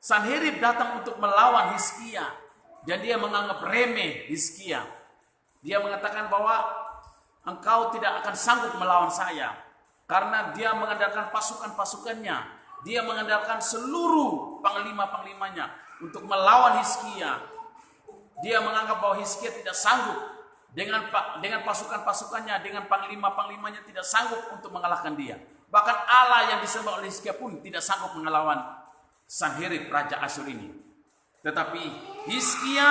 Speaker 1: Sanherib datang untuk melawan Hizkia dan dia menganggap remeh Hizkia. Dia mengatakan bahwa engkau tidak akan sanggup melawan saya. Karena dia mengandalkan pasukan-pasukannya, dia mengandalkan seluruh panglima-panglimanya untuk melawan Hizkia. Dia menganggap bahwa Hizkia tidak sanggup dengan pasukan-pasukannya, dengan panglima-panglimanya tidak sanggup untuk mengalahkan dia. Bahkan Allah yang disembah oleh Hizkia pun tidak sanggup melawan Sanherib Raja Asyur ini. Tetapi Hizkia,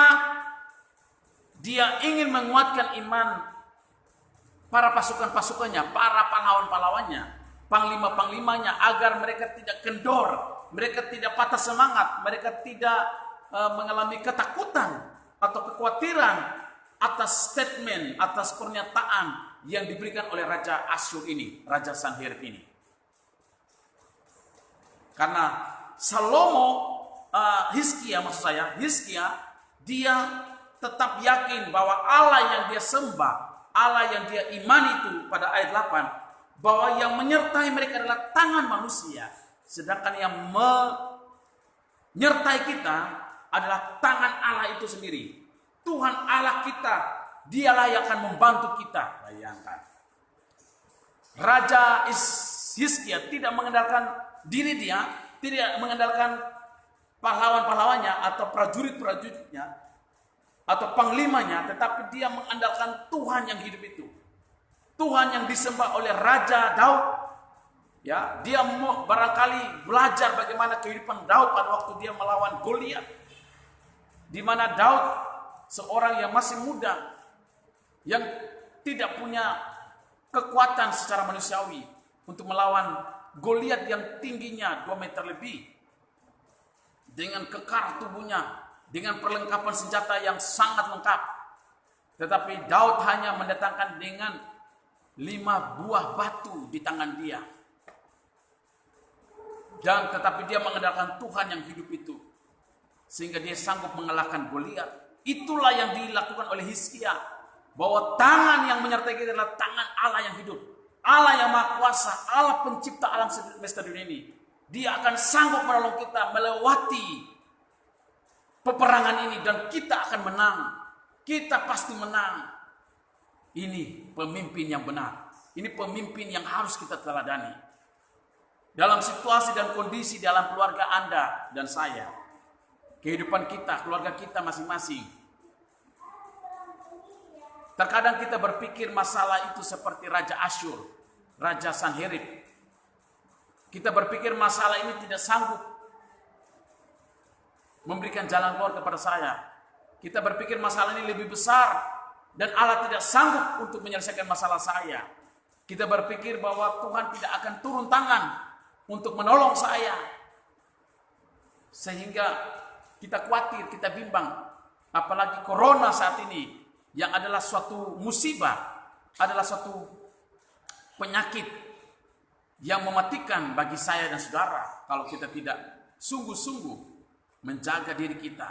Speaker 1: dia ingin menguatkan iman para pasukan-pasukannya, para pahlawan-pahlawannya, panglima-panglimanya, agar mereka tidak kendor, mereka tidak patah semangat, mereka tidak mengalami ketakutan atau kekhawatiran atas statement, atas pernyataan yang diberikan oleh Raja Asyur ini, Raja Sanherib ini. Karena Hizkia, dia tetap yakin bahwa Allah yang dia sembah, Allah yang dia imani itu pada ayat 8, bahwa yang menyertai mereka adalah tangan manusia, sedangkan yang menyertai kita adalah tangan Allah itu sendiri. Tuhan Allah kita, dialah yang akan membantu kita. Bayangkan, Raja Hizkia tidak mengandalkan diri dia, tidak mengandalkan pahlawan-pahlawannya atau prajurit-prajuritnya atau panglimanya, tetapi dia mengandalkan Tuhan yang hidup itu. Tuhan yang disembah oleh Raja Daud. Ya, dia barangkali belajar bagaimana kehidupan Daud pada waktu dia melawan Goliat. Di mana Daud seorang yang masih muda, yang tidak punya kekuatan secara manusiawi untuk melawan Goliat yang tingginya 2 meter lebih, dengan kekar tubuhnya, dengan perlengkapan senjata yang sangat lengkap. Tetapi Daud hanya mendatangkan dengan 5 buah batu di tangan dia. Dan tetapi dia mengandalkan Tuhan yang hidup itu, sehingga dia sanggup mengalahkan Goliat. Itulah yang dilakukan oleh Hizkia, bahwa tangan yang menyertai kita adalah tangan Allah yang hidup, Allah yang Maha Kuasa, Allah pencipta alam semesta dunia ini. Dia akan sanggup menolong kita melewati peperangan ini, dan kita akan menang. Kita pasti menang. Ini pemimpin yang benar. Ini pemimpin yang harus kita teladani. Dalam situasi dan kondisi dalam keluarga Anda dan saya, kehidupan kita, keluarga kita masing-masing, terkadang kita berpikir masalah itu seperti Raja Asyur, Raja Sanherib. Kita berpikir masalah ini tidak sanggup memberikan jalan keluar kepada saya. Kita berpikir masalah ini lebih besar dan Allah tidak sanggup untuk menyelesaikan masalah saya. Kita berpikir bahwa Tuhan tidak akan turun tangan untuk menolong saya. Sehingga kita khawatir, kita bimbang. Apalagi corona saat ini yang adalah suatu musibah, adalah suatu penyakit yang mematikan bagi saya dan saudara kalau kita tidak sungguh-sungguh menjaga diri kita.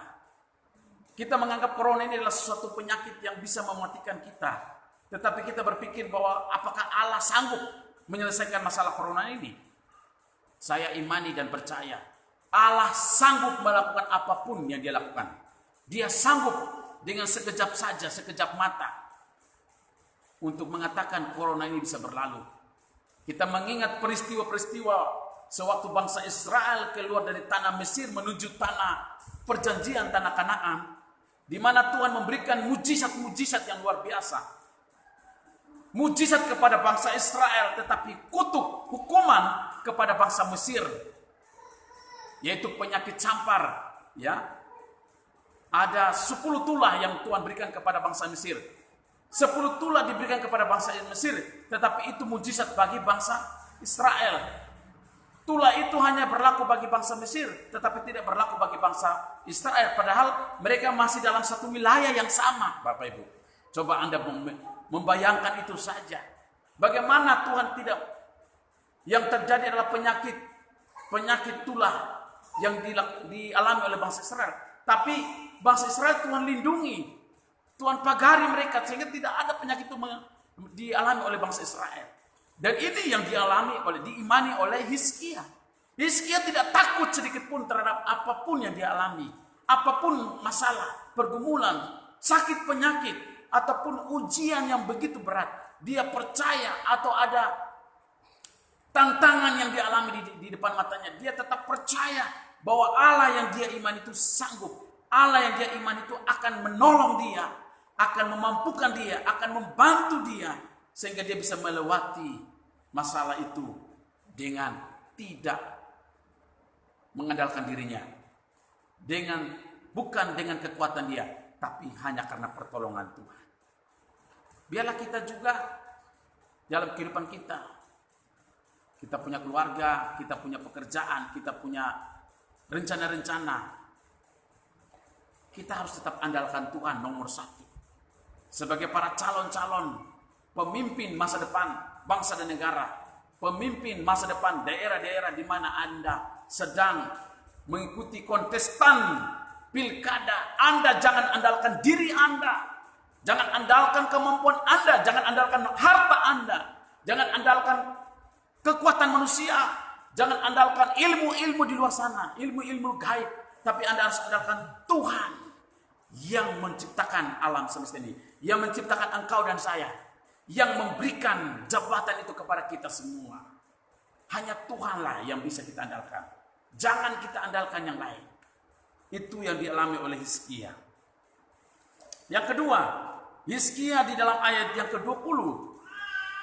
Speaker 1: Kita menganggap corona ini adalah suatu penyakit yang bisa mematikan kita. Tetapi kita berpikir bahwa apakah Allah sanggup menyelesaikan masalah corona ini? Saya imani dan percaya Allah sanggup melakukan apapun yang dia lakukan. Dia sanggup dengan sekejap saja, sekejap mata untuk mengatakan corona ini bisa berlalu. Kita mengingat peristiwa-peristiwa sewaktu bangsa Israel keluar dari tanah Mesir menuju tanah perjanjian, tanah Kanaan, di mana Tuhan memberikan mujizat-mujizat yang luar biasa. Mujizat kepada bangsa Israel, tetapi kutuk, hukuman kepada bangsa Mesir, yaitu penyakit campar. Ya, ada 10 tulah yang Tuhan berikan kepada bangsa Mesir. 10 tulah diberikan kepada bangsa Mesir, tetapi itu mujizat bagi bangsa Israel. Tulah itu hanya berlaku bagi bangsa Mesir, tetapi tidak berlaku bagi bangsa Israel. Padahal mereka masih dalam satu wilayah yang sama, Bapak Ibu. Coba Anda membayangkan itu saja. Bagaimana Tuhan tidak, yang terjadi adalah penyakit tulah yang dialami oleh bangsa Israel. Tapi bangsa Israel Tuhan lindungi, Tuhan pagari mereka sehingga tidak ada penyakit itu dialami oleh bangsa Israel. Dan ini yang diimani oleh Hizkia. Hizkia tidak takut sedikit pun terhadap apapun yang dialami, apapun masalah, pergumulan, sakit penyakit, ataupun ujian yang begitu berat. Dia percaya atau ada tantangan yang dialami di depan matanya, dia tetap percaya bahwa Allah yang dia iman itu sanggup. Allah yang dia iman itu akan menolong dia, akan memampukan dia, akan membantu dia, sehingga dia bisa melewati masalah itu dengan tidak mengandalkan dirinya, bukan dengan kekuatan dia, tapi hanya karena pertolongan Tuhan. Biarlah kita juga dalam kehidupan kita punya keluarga, kita punya pekerjaan, kita punya rencana-rencana. Kita harus tetap andalkan Tuhan nomor 1. Sebagai para calon-calon pemimpin masa depan bangsa dan negara, pemimpin masa depan daerah-daerah di mana Anda sedang mengikuti kontestan pilkada, Anda jangan andalkan diri Anda, jangan andalkan kemampuan Anda, jangan andalkan harta Anda, jangan andalkan kekuatan manusia, jangan andalkan ilmu-ilmu di luar sana, ilmu-ilmu gaib, tapi Anda harus andalkan Tuhan yang menciptakan alam semesta ini, yang menciptakan engkau dan saya, yang memberikan jabatan itu kepada kita semua. Hanya Tuhanlah yang bisa kita andalkan. Jangan kita andalkan yang lain. Itu yang dialami oleh Hizkia. Yang kedua, Hizkia di dalam ayat yang ke-20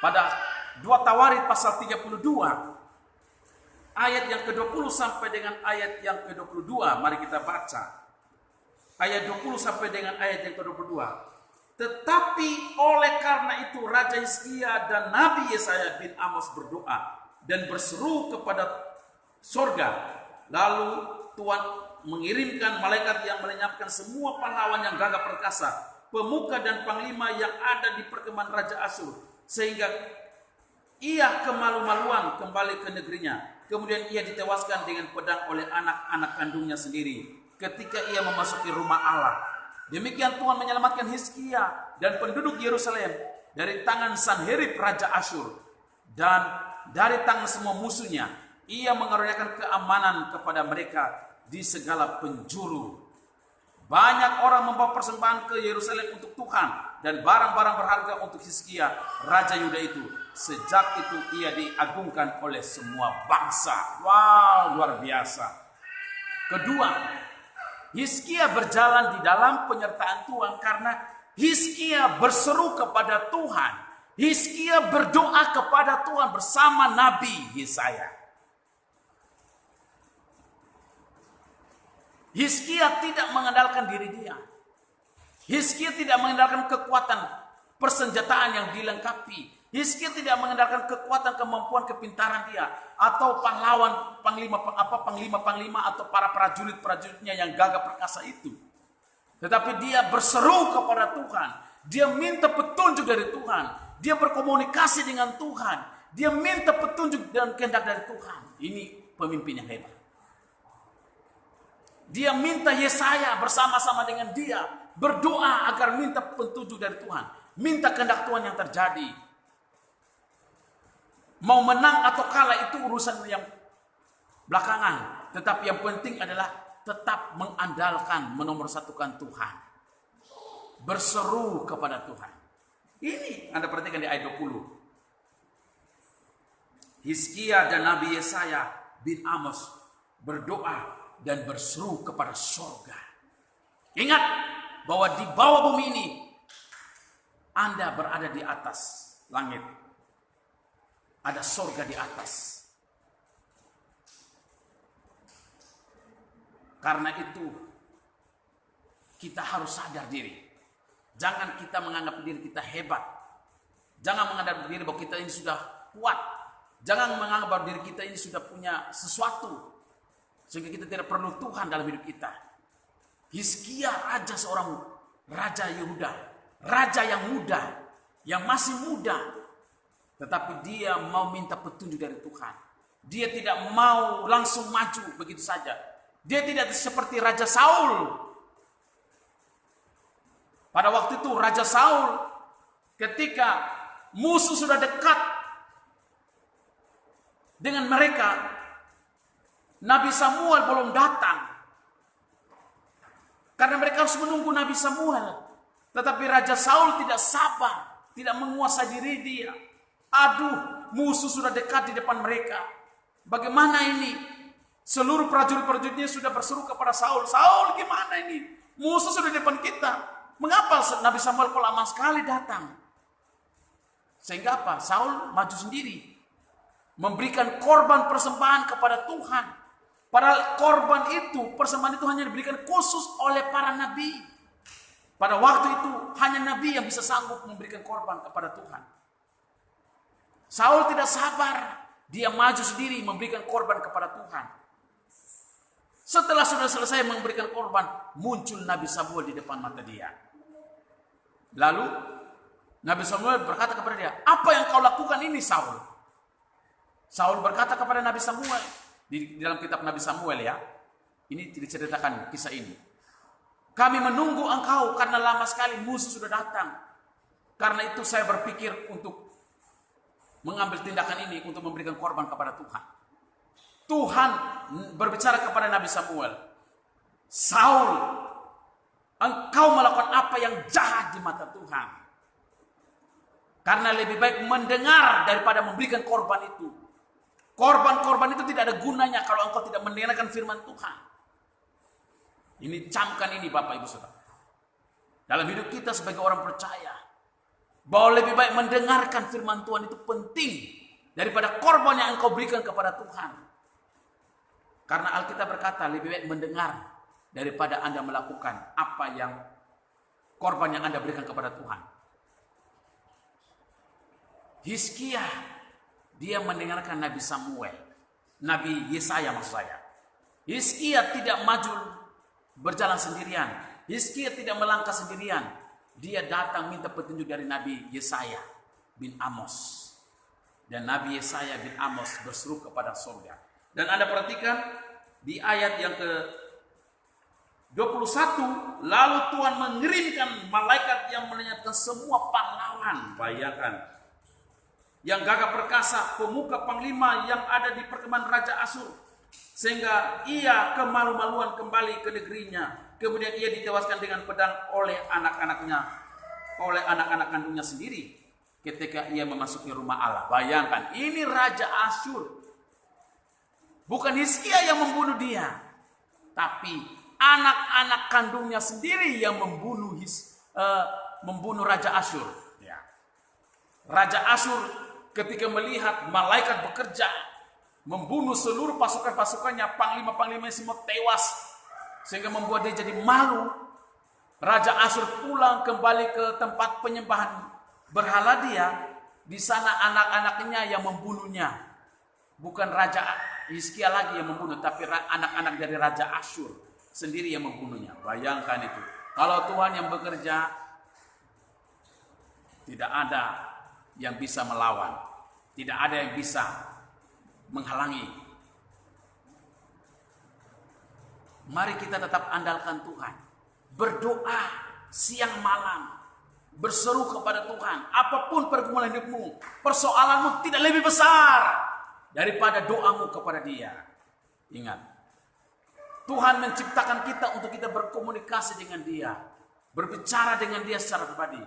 Speaker 1: pada 2 Tawarid pasal 32, ayat yang ke-20 sampai dengan ayat yang ke-22, mari kita baca. Ayat 20 sampai dengan ayat yang ke-22. Tetapi oleh karena itu Raja Hizkia dan Nabi Yesaya bin Amos berdoa dan berseru kepada sorga. Lalu Tuhan mengirimkan malaikat yang melenyapkan semua pahlawan yang gagah perkasa, pemuka dan panglima yang ada di perkemahan Raja Asyur, sehingga ia kemalu-maluan kembali ke negerinya. Kemudian ia ditewaskan dengan pedang oleh anak-anak kandungnya sendiri ketika ia memasuki rumah Allah. Demikian Tuhan menyelamatkan Hizkia dan penduduk Yerusalem dari tangan Sanherib Raja Asyur dan dari tangan semua musuhnya. Ia mengaruniakan keamanan kepada mereka di segala penjuru. Banyak orang membawa persembahan ke Yerusalem untuk Tuhan dan barang-barang berharga untuk Hizkia Raja Yuda itu. Sejak itu ia diagungkan oleh semua bangsa. Wow, luar biasa. Kedua, Hizkia berjalan di dalam penyertaan Tuhan karena Hizkia berseru kepada Tuhan. Hizkia berdoa kepada Tuhan bersama Nabi Yesaya. Hizkia tidak mengandalkan diri dia. Hizkia tidak mengandalkan kekuatan persenjataan yang dilengkapi. Hizkia tidak mengandalkan kekuatan, kemampuan, kepintaran dia atau pahlawan panglima atau para prajuritnya yang gagah perkasa itu. Tetapi dia berseru kepada Tuhan. Dia minta petunjuk dari Tuhan. Dia berkomunikasi dengan Tuhan. Dia minta petunjuk dan kehendak dari Tuhan. Ini pemimpin yang hebat. Dia minta Yesaya bersama-sama dengan dia berdoa agar minta petunjuk dari Tuhan. Minta kehendak Tuhan yang terjadi. Mau menang atau kalah itu urusan yang belakangan. Tetapi yang penting adalah tetap mengandalkan, menomorsatukan Tuhan. Berseru kepada Tuhan. Ini Anda perhatikan di ayat 20. Hizkia dan Nabi Yesaya bin Amos berdoa dan berseru kepada surga. Ingat bahwa di bawah bumi ini Anda berada di atas langit. Ada surga di atas. Karena itu kita harus sadar diri. Jangan kita menganggap diri kita hebat. Jangan menganggap diri bahwa kita ini sudah kuat. Jangan menganggap bahwa diri kita ini sudah punya sesuatu sehingga kita tidak perlu Tuhan dalam hidup kita. Hizkia seorang raja Yehuda, raja yang muda, yang masih muda. Tetapi dia mau minta petunjuk dari Tuhan. Dia tidak mau langsung maju begitu saja. Dia tidak seperti Raja Saul. Pada waktu itu Raja Saul ketika musuh sudah dekat dengan mereka, Nabi Samuel belum datang. Karena mereka harus menunggu Nabi Samuel. Tetapi Raja Saul tidak sabar, tidak menguasai diri dia. Aduh, musuh sudah dekat di depan mereka. Bagaimana ini? Seluruh prajurit-prajuritnya sudah berseru kepada Saul. Saul, gimana ini? Musuh sudah di depan kita. Mengapa Nabi Samuel kok lama sekali datang? Sehingga apa? Saul maju sendiri. Memberikan korban persembahan kepada Tuhan. Padahal korban itu, persembahan itu hanya diberikan khusus oleh para nabi. Pada waktu itu hanya nabi yang bisa sanggup memberikan korban kepada Tuhan. Saul tidak sabar. Dia maju sendiri memberikan korban kepada Tuhan. Setelah sudah selesai memberikan korban, muncul Nabi Samuel di depan mata dia. Lalu Nabi Samuel berkata kepada dia, "Apa yang kau lakukan ini, Saul?" Saul berkata kepada Nabi Samuel, di dalam kitab Nabi Samuel ya, ini diceritakan kisah ini. "Kami menunggu engkau karena lama sekali musuh sudah datang. Karena itu saya berpikir untuk mengambil tindakan ini untuk memberikan korban kepada Tuhan." Tuhan berbicara kepada Nabi Samuel, "Saul, engkau melakukan apa yang jahat di mata Tuhan. Karena lebih baik mendengar daripada memberikan korban itu. Korban-korban itu tidak ada gunanya kalau engkau tidak mendengarkan firman Tuhan." Ini camkan ini Bapak Ibu Saudara. Dalam hidup kita sebagai orang percaya, bahwa lebih baik mendengarkan firman Tuhan itu penting daripada korban yang engkau berikan kepada Tuhan. Karena Alkitab berkata lebih baik mendengar daripada Anda melakukan apa yang korban yang Anda berikan kepada Tuhan. Hizkia, dia mendengarkan Nabi Samuel, Nabi Yesaya maksud saya. Hizkia tidak maju berjalan sendirian. Hizkia tidak melangkah sendirian. Dia datang minta petunjuk dari Nabi Yesaya bin Amos. Dan Nabi Yesaya bin Amos berseru kepada surga. Dan Anda perhatikan di ayat yang ke-21, lalu Tuhan mengirimkan malaikat yang melenyapkan semua pahlawan. Bayangkan, yang gagah perkasa, pemuka panglima yang ada di perkemahan Raja Asyur. Sehingga ia kemalu-maluan kembali ke negerinya. Kemudian ia ditewaskan dengan pedang oleh anak-anaknya, oleh anak-anak kandungnya sendiri ketika ia memasuki rumah Allah. Bayangkan, ini Raja Asyur. Bukan Hizkia yang membunuh dia, tapi anak-anak kandungnya sendiri yang membunuh Raja Asyur. Ya. Raja Asyur ketika melihat malaikat bekerja membunuh seluruh pasukan-pasukannya, panglima-panglima semua tewas, sehingga membuat dia jadi malu. Raja Asyur pulang kembali ke tempat penyembahan berhala dia. Di sana anak-anaknya yang membunuhnya. Bukan Raja Hizkia lagi yang membunuh, tapi anak-anak dari Raja Asyur sendiri yang membunuhnya. Bayangkan itu. Kalau Tuhan yang bekerja, tidak ada yang bisa melawan. Tidak ada yang bisa menghalangi. Mari kita tetap andalkan Tuhan. Berdoa siang malam. Berseru kepada Tuhan. Apapun pergumulan hidupmu, persoalanmu tidak lebih besar daripada doamu kepada Dia. Ingat, Tuhan menciptakan kita untuk kita berkomunikasi dengan Dia, berbicara dengan Dia secara pribadi.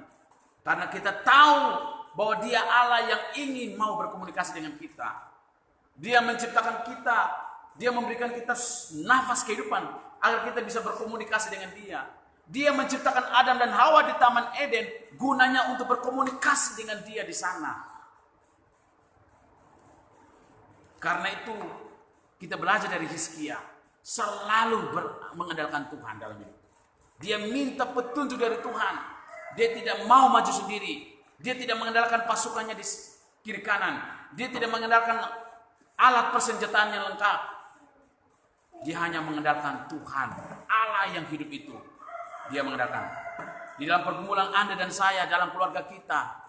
Speaker 1: Karena kita tahu bahwa Dia Allah yang ingin mau berkomunikasi dengan kita. Dia menciptakan kita, Dia memberikan kita nafas kehidupan agar kita bisa berkomunikasi dengan Dia. Dia menciptakan Adam dan Hawa di Taman Eden gunanya untuk berkomunikasi dengan Dia di sana. Karena itu kita belajar dari Hizkia, selalu mengandalkan Tuhan dalam hidup. Dia minta petunjuk dari Tuhan. Dia tidak mau maju sendiri. Dia tidak mengandalkan pasukannya di kiri kanan. Dia tidak mengandalkan alat persenjataannya lengkap. Dia hanya mengandalkan Tuhan, Allah yang hidup itu. Dia mengandalkan. Di dalam pergumulan Anda dan saya, dalam keluarga kita,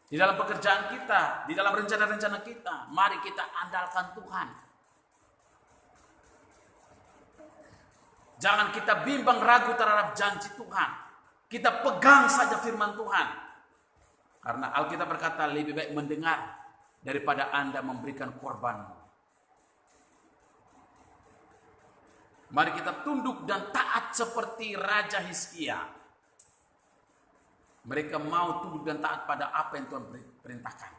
Speaker 1: di dalam pekerjaan kita, di dalam rencana-rencana kita, mari kita andalkan Tuhan. Jangan kita bimbang ragu terhadap janji Tuhan. Kita pegang saja firman Tuhan. Karena Alkitab berkata lebih baik mendengar daripada Anda memberikan korban. Mari kita tunduk dan taat seperti Raja Hizkia. Mereka mau tunduk dan taat pada apa yang Tuhan perintahkan.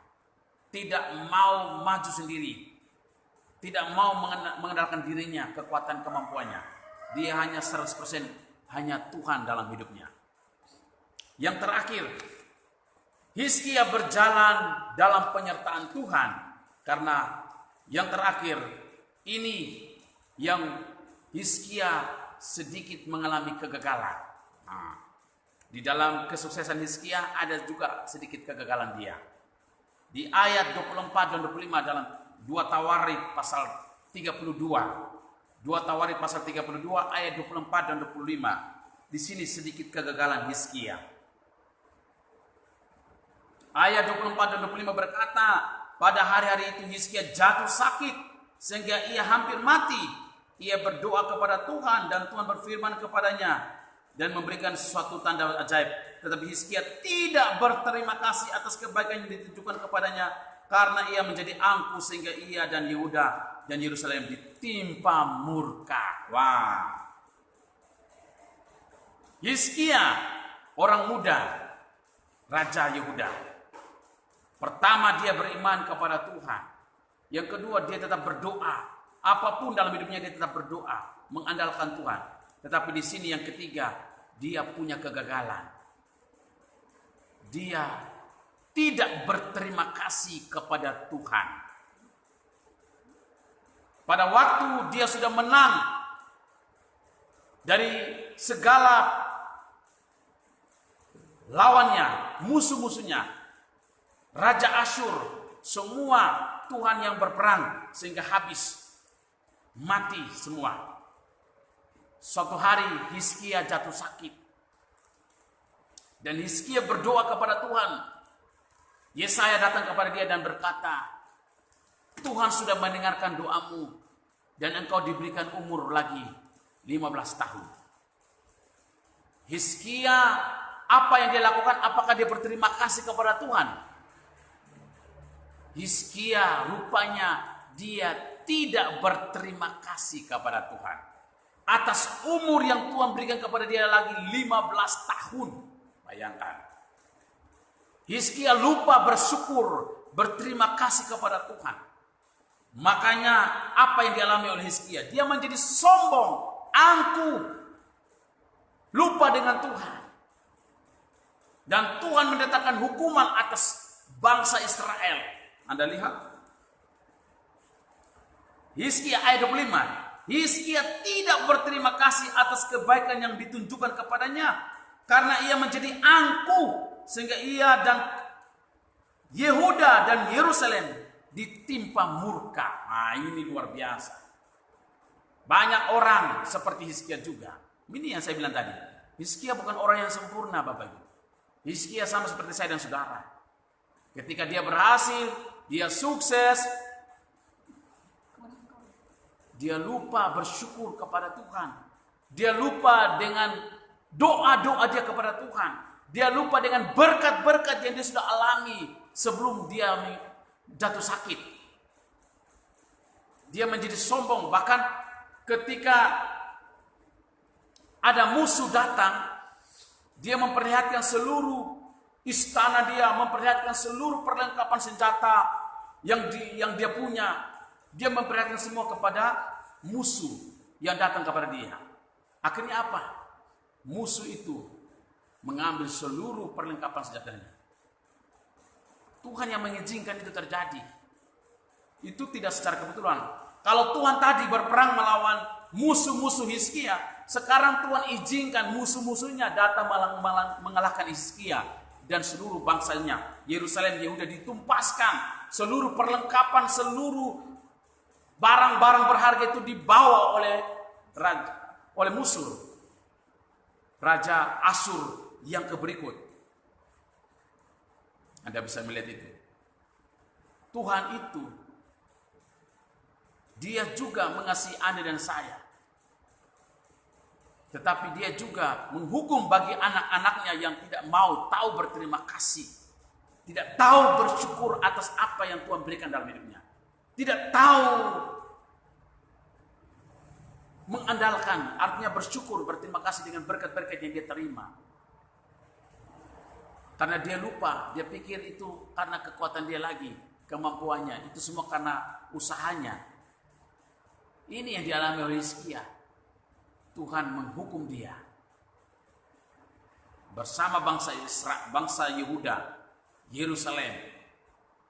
Speaker 1: Tidak mau maju sendiri. Tidak mau mengandalkan dirinya, kekuatan kemampuannya. Dia hanya 100% hanya Tuhan dalam hidupnya. Yang terakhir, Hizkia berjalan dalam penyertaan Tuhan. Karena yang terakhir, ini yang Hizkia sedikit mengalami kegagalan. Di dalam kesuksesan Hizkia ada juga sedikit kegagalan dia. Di ayat 24 dan 25 dalam 2 Tawarik pasal 32. 2 Tawarik pasal 32 ayat 24 dan 25. Di sini sedikit kegagalan Hizkia. Ayat 24 dan 25 berkata, pada hari-hari itu Hizkia jatuh sakit sehingga ia hampir mati. Ia berdoa kepada Tuhan dan Tuhan berfirman kepadanya dan memberikan suatu tanda ajaib. Tetapi Hizkia tidak berterima kasih atas kebaikan yang ditujukan kepadanya karena ia menjadi angkuh sehingga ia dan Yehuda dan Yerusalem ditimpa murka. Wah. Hizkia, orang muda, Raja Yehuda. Pertama dia beriman kepada Tuhan. Yang kedua dia tetap berdoa. Apapun dalam hidupnya dia tetap berdoa, mengandalkan Tuhan. Tetapi di sini yang ketiga, dia punya kegagalan. Dia tidak berterima kasih kepada Tuhan. Pada waktu dia sudah menang dari segala lawannya, musuh-musuhnya, Raja Asyur, semua Tuhan yang berperang sehingga habis. Mati semua. Suatu hari Hizkia jatuh sakit. Dan Hizkia berdoa kepada Tuhan. Yesaya datang kepada dia dan berkata, Tuhan sudah mendengarkan doamu dan engkau diberikan umur lagi 15 tahun. Hizkia, apa yang dia lakukan? Apakah dia berterima kasih kepada Tuhan? Hizkia rupanya dia tidak berterima kasih kepada Tuhan atas umur yang Tuhan berikan kepada dia lagi 15 tahun. Bayangkan. Hizkia lupa bersyukur, berterima kasih kepada Tuhan. Makanya apa yang dialami oleh Hizkia? Dia menjadi sombong, angkuh, lupa dengan Tuhan. Dan Tuhan mendatangkan hukuman atas bangsa Israel. Anda lihat Hizkia ayat 25. Hizkia tidak berterima kasih atas kebaikan yang ditunjukkan kepadanya. Karena ia menjadi angkuh. Sehingga ia dan Yehuda dan Yerusalem ditimpa murka. Nah, ini luar biasa. Banyak orang seperti Hizkia juga. Ini yang saya bilang tadi. Hizkia bukan orang yang sempurna, Bapak Ibu. Hizkia sama seperti saya dan saudara. Ketika dia berhasil, dia sukses, dia lupa bersyukur kepada Tuhan. Dia lupa dengan doa-doa dia kepada Tuhan. Dia lupa dengan berkat-berkat yang dia sudah alami sebelum dia jatuh sakit. Dia menjadi sombong. Bahkan ketika ada musuh datang, dia memperlihatkan seluruh istana dia, memperlihatkan seluruh perlengkapan senjata yang dia punya. Dia memperlihatkan semua kepada musuh yang datang kepada dia. Akhirnya apa? Musuh itu mengambil seluruh perlengkapan senjatanya. Tuhan yang mengizinkan itu terjadi. Itu tidak secara kebetulan. Kalau Tuhan tadi berperang melawan musuh-musuh Hizkia, sekarang Tuhan izinkan musuh-musuhnya datang mengalahkan Hizkia dan seluruh bangsanya. Yerusalem Yehuda ditumpaskan, seluruh perlengkapan, seluruh barang-barang berharga itu dibawa oleh musuh Raja Asyur yang keberikut. Anda bisa melihat itu. Tuhan itu, dia juga mengasihi Anda dan saya. Tetapi dia juga menghukum bagi anak-anaknya yang tidak mau tahu berterima kasih. Tidak tahu bersyukur atas apa yang Tuhan berikan dalam hidupnya. Tidak tahu mengandalkan, artinya bersyukur, berterima kasih dengan berkat-berkat yang dia terima. Karena dia lupa, dia pikir itu karena kekuatan dia lagi, kemampuannya, itu semua karena usahanya. Ini yang dialami oleh Hizkia. Tuhan menghukum dia bersama bangsa Israel, bangsa Yehuda, Yerusalem,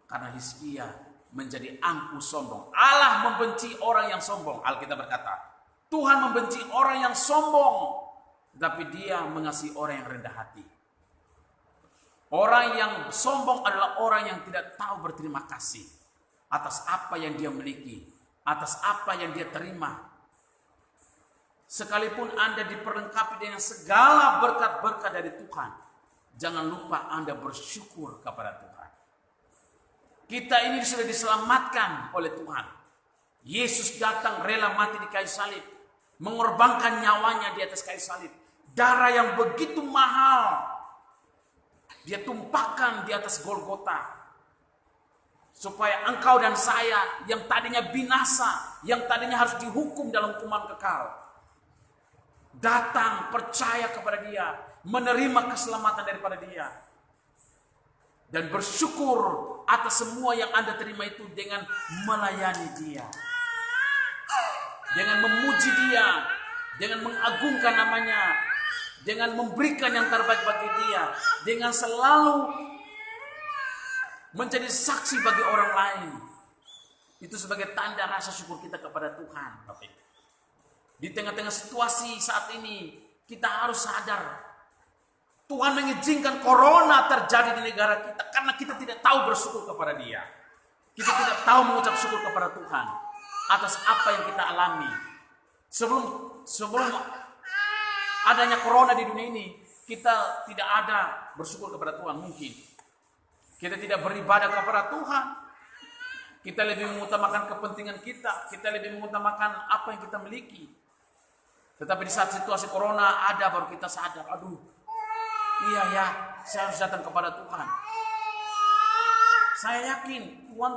Speaker 1: karena Hizkia menjadi angkuh sombong. Allah membenci orang yang sombong. Alkitab berkata, Tuhan membenci orang yang sombong, tapi dia mengasihi orang yang rendah hati. Orang yang sombong adalah orang yang tidak tahu berterima kasih atas apa yang dia miliki, atas apa yang dia terima. Sekalipun Anda diperlengkapi dengan segala berkat-berkat dari Tuhan, jangan lupa Anda bersyukur kepada Tuhan. Kita ini sudah diselamatkan oleh Tuhan. Yesus datang rela mati di kayu salib, mengorbankan nyawanya di atas kayu salib. Darah yang begitu mahal dia tumpahkan di atas Golgota, supaya engkau dan saya yang tadinya binasa, yang tadinya harus dihukum dalam hukuman kekal, datang percaya kepada dia, menerima keselamatan daripada dia, dan bersyukur atas semua yang Anda terima itu dengan melayani dia, dengan memuji dia, dengan mengagungkan namanya, dengan memberikan yang terbaik bagi dia, dengan selalu menjadi saksi bagi orang lain. Itu sebagai tanda rasa syukur kita kepada Tuhan. Di tengah-tengah situasi saat ini, kita harus sadar Tuhan mengizinkan corona terjadi di negara kita karena kita tidak tahu bersyukur kepada dia. Kita tidak tahu mengucap syukur kepada Tuhan atas apa yang kita alami. Sebelum adanya corona di dunia ini, kita tidak ada bersyukur kepada Tuhan mungkin. Kita tidak beribadah kepada Tuhan. Kita lebih mengutamakan kepentingan kita. Kita lebih mengutamakan apa yang kita miliki. Tetapi di saat situasi corona ada, baru kita sadar, aduh, iya ya, saya harus datang kepada Tuhan. Saya yakin Tuhan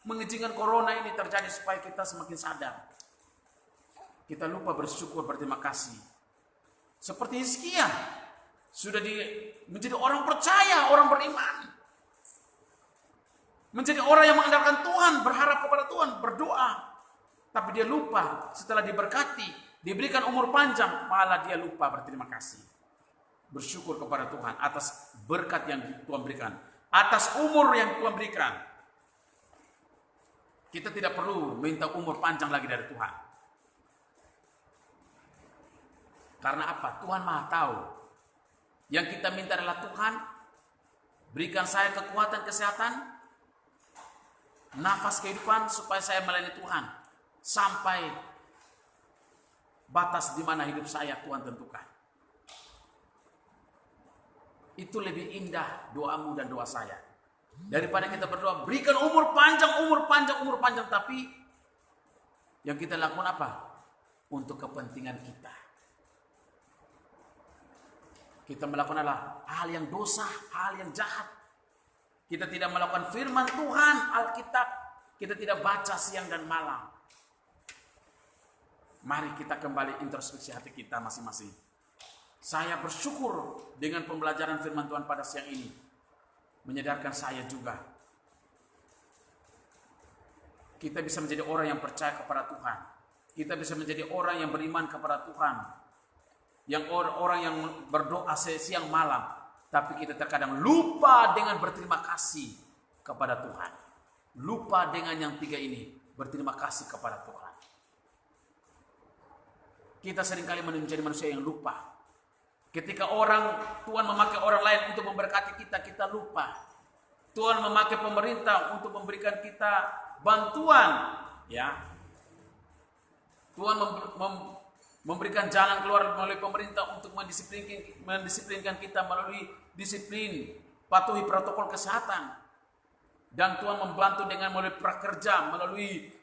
Speaker 1: mengizinkan corona ini terjadi supaya kita semakin sadar. Kita lupa bersyukur, berterima kasih. Seperti Hizkia sudah menjadi orang percaya, orang beriman, menjadi orang yang mengandalkan Tuhan, berharap kepada Tuhan, berdoa. Tapi dia lupa setelah diberkati, diberikan umur panjang, malah dia lupa berterima kasih, bersyukur kepada Tuhan atas berkat yang Tuhan berikan, atas umur yang Tuhan berikan. Kita tidak perlu minta umur panjang lagi dari Tuhan. Karena apa? Tuhan Maha tahu. Yang kita minta adalah Tuhan, Berikan saya kekuatan kesehatan, nafas kehidupan supaya saya melayani Tuhan sampai batas di mana hidup saya Tuhan tentukan. Itu lebih indah doamu dan doa saya. Daripada kita berdoa, berikan umur panjang, tapi yang kita lakukan apa? Untuk kepentingan kita. Kita melakukan adalah hal yang dosa, hal yang jahat. Kita tidak melakukan firman Tuhan, Alkitab. Kita tidak baca siang dan malam. Mari kita kembali introspeksi hati kita masing-masing. Saya bersyukur dengan pembelajaran firman Tuhan pada siang ini. Menyadarkan saya juga. Kita bisa menjadi orang yang percaya kepada Tuhan. Kita bisa menjadi orang yang beriman kepada Tuhan. Yang orang yang berdoa siang malam, tapi kita terkadang lupa dengan berterima kasih kepada Tuhan. Lupa dengan yang tiga ini, berterima kasih kepada Tuhan. Kita seringkali menjadi manusia yang lupa. Ketika Tuhan memakai orang lain untuk memberkati kita, kita lupa. Tuhan memakai pemerintah untuk memberikan kita bantuan, ya. Tuhan memberikan jalan keluar melalui pemerintah untuk mendisiplinkan kita melalui disiplin, patuhi protokol kesehatan. Dan Tuhan membantu dengan melalui prakerja, melalui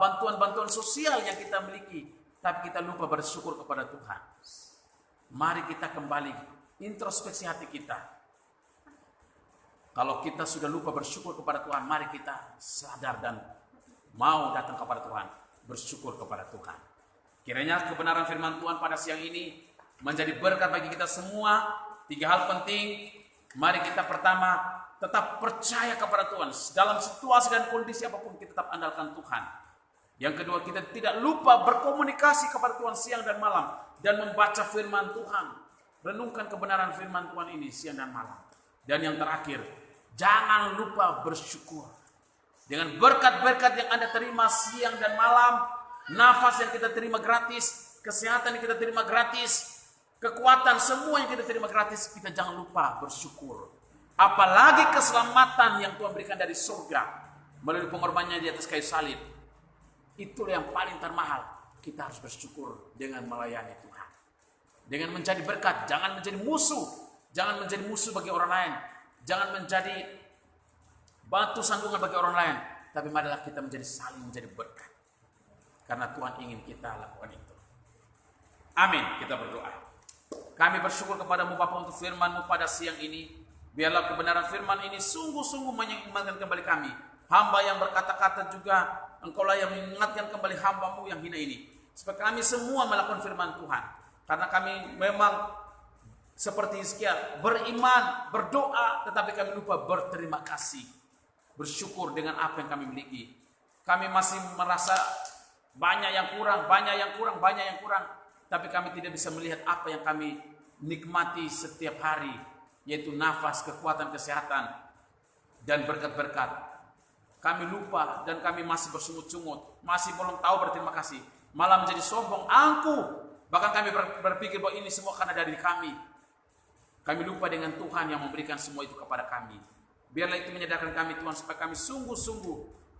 Speaker 1: bantuan-bantuan sosial yang kita miliki. Tapi kita lupa bersyukur kepada Tuhan. Mari kita kembali introspeksi hati kita. Kalau kita sudah lupa bersyukur kepada Tuhan, mari kita sadar dan mau datang kepada Tuhan, bersyukur kepada Tuhan. Kiranya kebenaran firman Tuhan pada siang ini menjadi berkat bagi kita semua. 3 hal penting. Mari kita pertama tetap percaya kepada Tuhan. Dalam situasi dan kondisi apapun kita tetap andalkan Tuhan. Yang kedua, kita tidak lupa berkomunikasi kepada Tuhan siang dan malam. Dan membaca firman Tuhan. Renungkan kebenaran firman Tuhan ini siang dan malam. Dan yang terakhir, jangan lupa bersyukur. Dengan berkat-berkat yang Anda terima siang dan malam, nafas yang kita terima gratis, kesehatan yang kita terima gratis, kekuatan semua yang kita terima gratis, kita jangan lupa bersyukur. Apalagi keselamatan yang Tuhan berikan dari surga melalui pengorbanannya di atas kayu salib. Itulah yang paling termahal. Kita harus bersyukur dengan melayani Tuhan. Dengan menjadi berkat, jangan menjadi musuh. Jangan menjadi musuh bagi orang lain. Jangan menjadi batu sandungan bagi orang lain. Tapi marilah kita saling menjadi berkat. Karena Tuhan ingin kita lakukan itu. Amin. Kita berdoa. Kami bersyukur kepadamu Bapa untuk firman-Mu pada siang ini. Biarlah kebenaran firman ini sungguh-sungguh menyeimbangkan kembali kami. Hamba yang berkata-kata juga, Engkaulah yang mengingatkan kembali hamba-Mu yang hina ini. Supaya kami semua melakukan firman Tuhan. Karena kami memang seperti Hizkia, beriman, berdoa, tetapi kami lupa berterima kasih. Bersyukur dengan apa yang kami miliki. Kami masih merasa banyak yang kurang. Tapi kami tidak bisa melihat apa yang kami nikmati setiap hari. Yaitu nafas, kekuatan, kesehatan, dan berkat-berkat. Kami lupa dan kami masih bersungut-sungut. Masih belum tahu berterima kasih. Malah menjadi sombong, angkuh. Bahkan kami berpikir bahwa ini semua karena dari kami. Kami lupa dengan Tuhan yang memberikan semua itu kepada kami. Biarlah itu menyadarkan kami Tuhan supaya kami sungguh-sungguh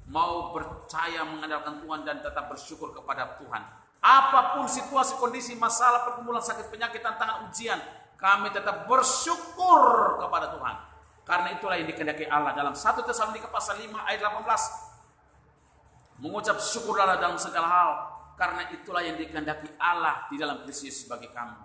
Speaker 1: mau percaya mengandalkan Tuhan dan tetap bersyukur kepada Tuhan. Apapun situasi, kondisi, masalah, pergumulan, sakit, penyakit, tantangan, ujian, kami tetap bersyukur kepada Tuhan. Karena itulah yang dikehendaki Allah dalam 1 Tesalonika pasal 5 ayat 18. Mengucap syukurlah dalam segala hal. Karena itulah yang dikehendaki Allah di dalam Kristus bagi kami.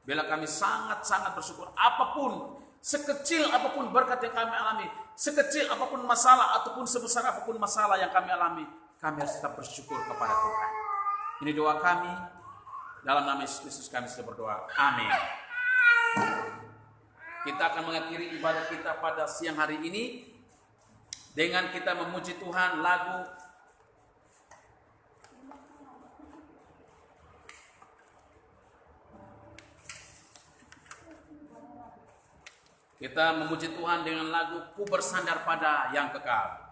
Speaker 1: Bila kami sangat-sangat bersyukur. Apapun, sekecil apapun berkat yang kami alami. Sekecil apapun masalah ataupun sebesar apapun masalah yang kami alami. Kami harus tetap bersyukur kepada Tuhan. Ini doa kami. Dalam nama Yesus Kristus kami sudah berdoa. Amin. Kita akan mengakhiri ibadah kita pada siang hari ini dengan kita memuji Tuhan lagu dengan lagu Ku Bersandar Pada Yang Kekal.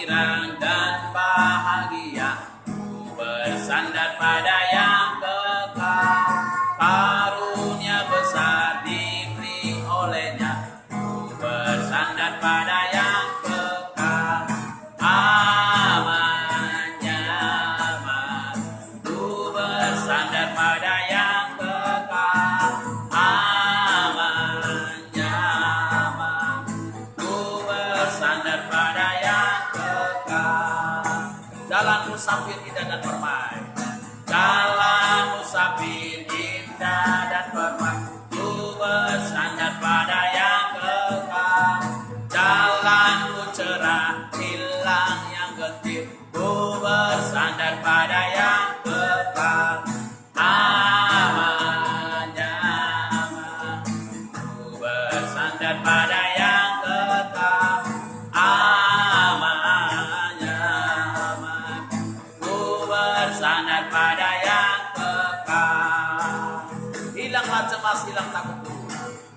Speaker 1: girang dan bahagia, ku bersandar pada yang kekal. Karunia besar diberi olehnya, ku bersandar pada yang kekal. Aman, nyaman, ku bersandar pada yang kekal. Aman, nyaman, ku bersandar pada yang kekal. Jalan musafir indah dan permai, jalan musafir indah dan permai, ku bersandar pada yang kekal. Jalanku cerah, hilang yang gentir, ku bersandar pada yang kekal. Aman, nyaman, ku bersandar pada yang kekal. Aman, nyaman, ku bersandar pada yang kekal. Hilanglah cemas, hilang takutku,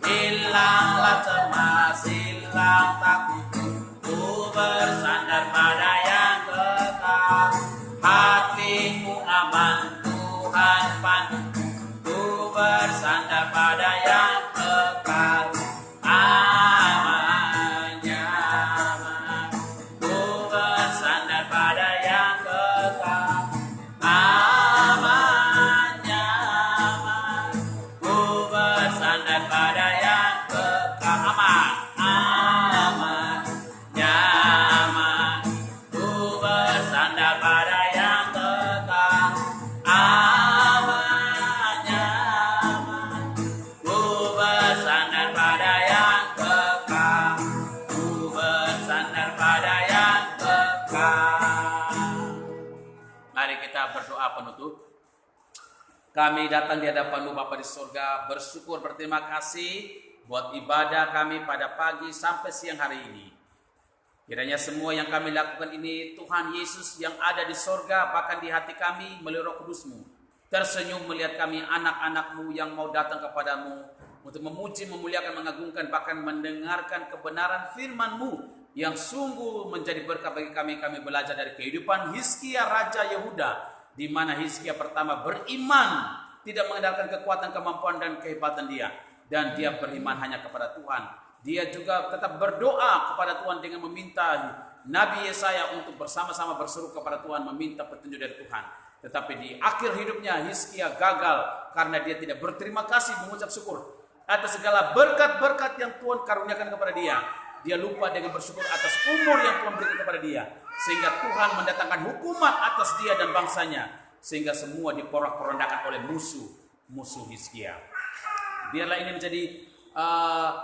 Speaker 1: hilanglah cemas, hilang takutku, ku bersandar pada yang kekal. Hatiku aman, Tuhan panduku, ku bersandar pada yang kekal. Aman, nyaman, ku bersandar pada yang kekal. Aman, nyaman, ku bersandar pada yang kekal. Aman, nyaman, ku bersandar pada yang kekal. Aman, nyaman, ku bersandar pada yang kekal. Ku bersandar pada yang kekal. Mari kita berdoa penutup. Kami datang di hadapan-Mu Bapa di surga, bersyukur berterima kasih buat ibadah kami pada pagi sampai siang hari ini. Kiranya semua yang kami lakukan ini, Tuhan Yesus yang ada di surga, bahkan di hati kami melalui Roh Kudus-Mu, tersenyum melihat kami anak-anak-Mu yang mau datang kepadamu untuk memuji, memuliakan, mengagungkan, bahkan mendengarkan kebenaran firman-Mu yang sungguh menjadi berkat bagi kami. Kami belajar dari kehidupan Hizkia Raja Yehuda, di mana Hizkia pertama beriman, tidak mengandalkan kekuatan, kemampuan, dan kehebatan dia. Dan dia beriman hanya kepada Tuhan. Dia juga tetap berdoa kepada Tuhan dengan meminta Nabi Yesaya untuk bersama-sama berseru kepada Tuhan, meminta petunjuk dari Tuhan. Tetapi di akhir hidupnya Hizkia gagal karena dia tidak berterima kasih, mengucap syukur atas segala berkat-berkat yang Tuhan karuniakan kepada dia. Dia lupa dengan bersyukur atas umur yang Tuhan berikan kepada dia, sehingga Tuhan mendatangkan hukuman atas dia dan bangsanya, sehingga semua diporak-porandakan oleh musuh Hizkia. Biarlah ini menjadi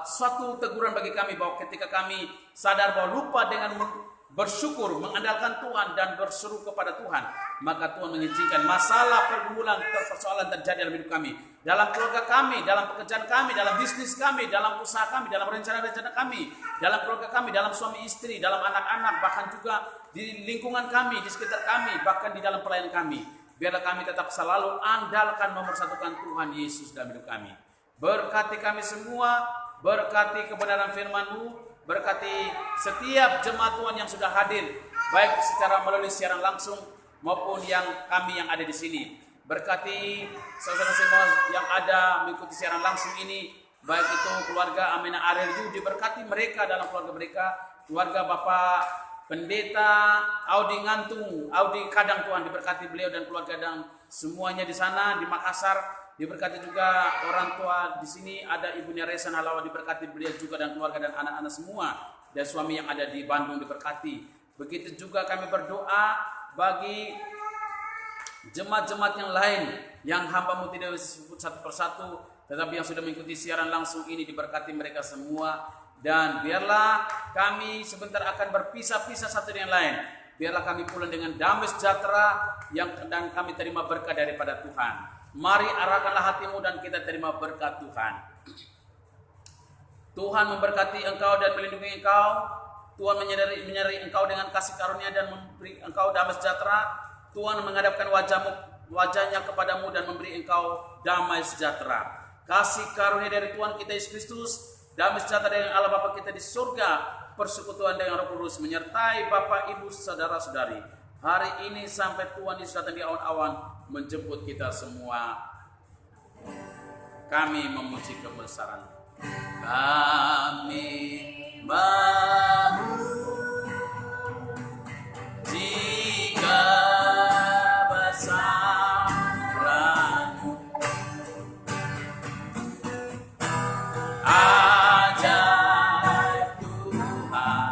Speaker 1: suatu teguran bagi kami, bahwa ketika kami sadar bahwa lupa dengan bersyukur, mengandalkan Tuhan dan berseru kepada Tuhan, maka Tuhan mengizinkan masalah, pergumulan, persoalan terjadi dalam hidup kami, dalam keluarga kami, dalam pekerjaan kami, dalam bisnis kami, dalam usaha kami, dalam rencana-rencana kami, dalam keluarga kami, dalam suami istri, dalam anak-anak, bahkan juga di lingkungan kami, di sekitar kami, bahkan di dalam pelayanan kami. Biarlah kami tetap selalu andalkan, nomor satukan Tuhan Yesus dalam hidup kami. Berkati kami semua, berkati kebenaran firman-Mu, berkati setiap jemaat Tuhan yang sudah hadir, baik secara melalui siaran langsung maupun kami yang ada di sini. Berkati saudara semua yang ada mengikuti siaran langsung ini, baik itu keluarga Amina Ariel Yu, diberkati mereka dalam keluarga mereka, keluarga Bapak Pendeta Audi Ngantung, Audi Kadang, Tuhan diberkati beliau dan keluarga dan semuanya di sana di Makassar. Diberkati juga orang tua di sini, ada Ibunya Reza Halawa, diberkati beliau juga dan keluarga dan anak-anak semua, dan suami yang ada di Bandung diberkati. Begitu juga kami berdoa bagi jemaat-jemaat yang lain yang hamba-Mu tidak bisa sebut satu persatu, tetapi yang sudah mengikuti siaran langsung ini, diberkati mereka semua. Dan biarlah kami sebentar akan berpisah-pisah satu dengan lain. Biarlah kami pulang dengan damai sejahtera dan kami terima berkat daripada Tuhan. Mari arahkanlah hatimu dan kita terima berkat Tuhan. Tuhan memberkati engkau dan melindungi engkau. Tuhan menyertai engkau dengan kasih karunia dan memberi engkau damai sejahtera. Tuhan menghadapkan wajahnya kepadamu dan memberi engkau damai sejahtera. Kasih karunia dari Tuhan kita Yesus Kristus, damai sejahtera dengan Allah Bapa kita di surga, persekutuan dengan Roh Kudus menyertai Bapak Ibu saudara-saudari hari ini sampai Tuhan Yesus datang di awan-awan menjemput kita semua. Kami memuji kebesaran. Kami memuji kebesaran-Mu. Ajaib Tuhan,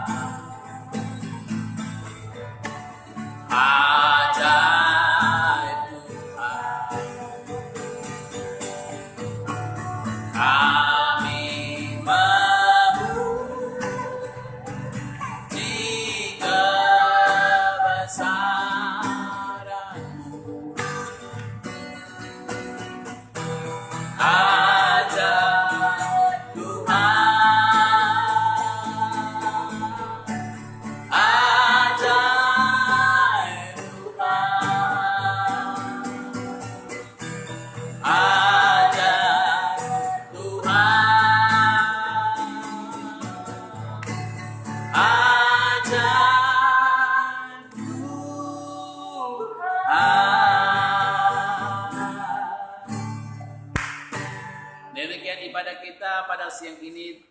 Speaker 1: ajaib Tuhan. Kami memuji kebesaran-Mu. Ajaib Tuhan, ajaib Tuhan, ajaib Tuhan, ajaib Tuhan. Demikian ibadah kita pada siang ini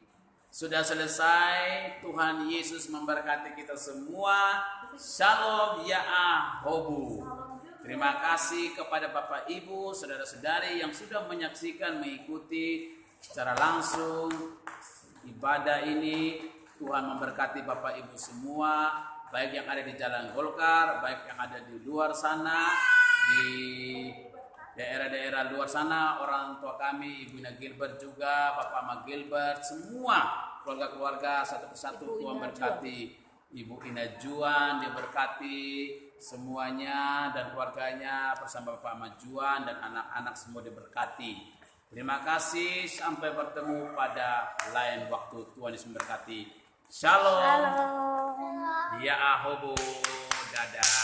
Speaker 1: sudah selesai. Tuhan Yesus memberkati kita semua. Shalom Yahobu. Terima kasih kepada Bapak Ibu, saudara-saudari yang sudah menyaksikan, mengikuti secara langsung ibadah ini. Tuhan memberkati Bapak Ibu semua, baik yang ada di Jalan Golkar, baik yang ada di luar sana, di daerah-daerah luar sana, orang tua kami, Ibu Ina Gilbert juga, Bapak Ma Gilbert, semua keluarga-keluarga satu persatu Tuhan berkati. Ibu Ina Juan diberkati semuanya dan keluarganya bersama Bapak Ma Juan dan anak-anak semua diberkati. Terima kasih, sampai bertemu pada lain waktu. Tuhan Yesus memberkati. Shalom.
Speaker 2: Halo.
Speaker 1: Yahobu. Dadah.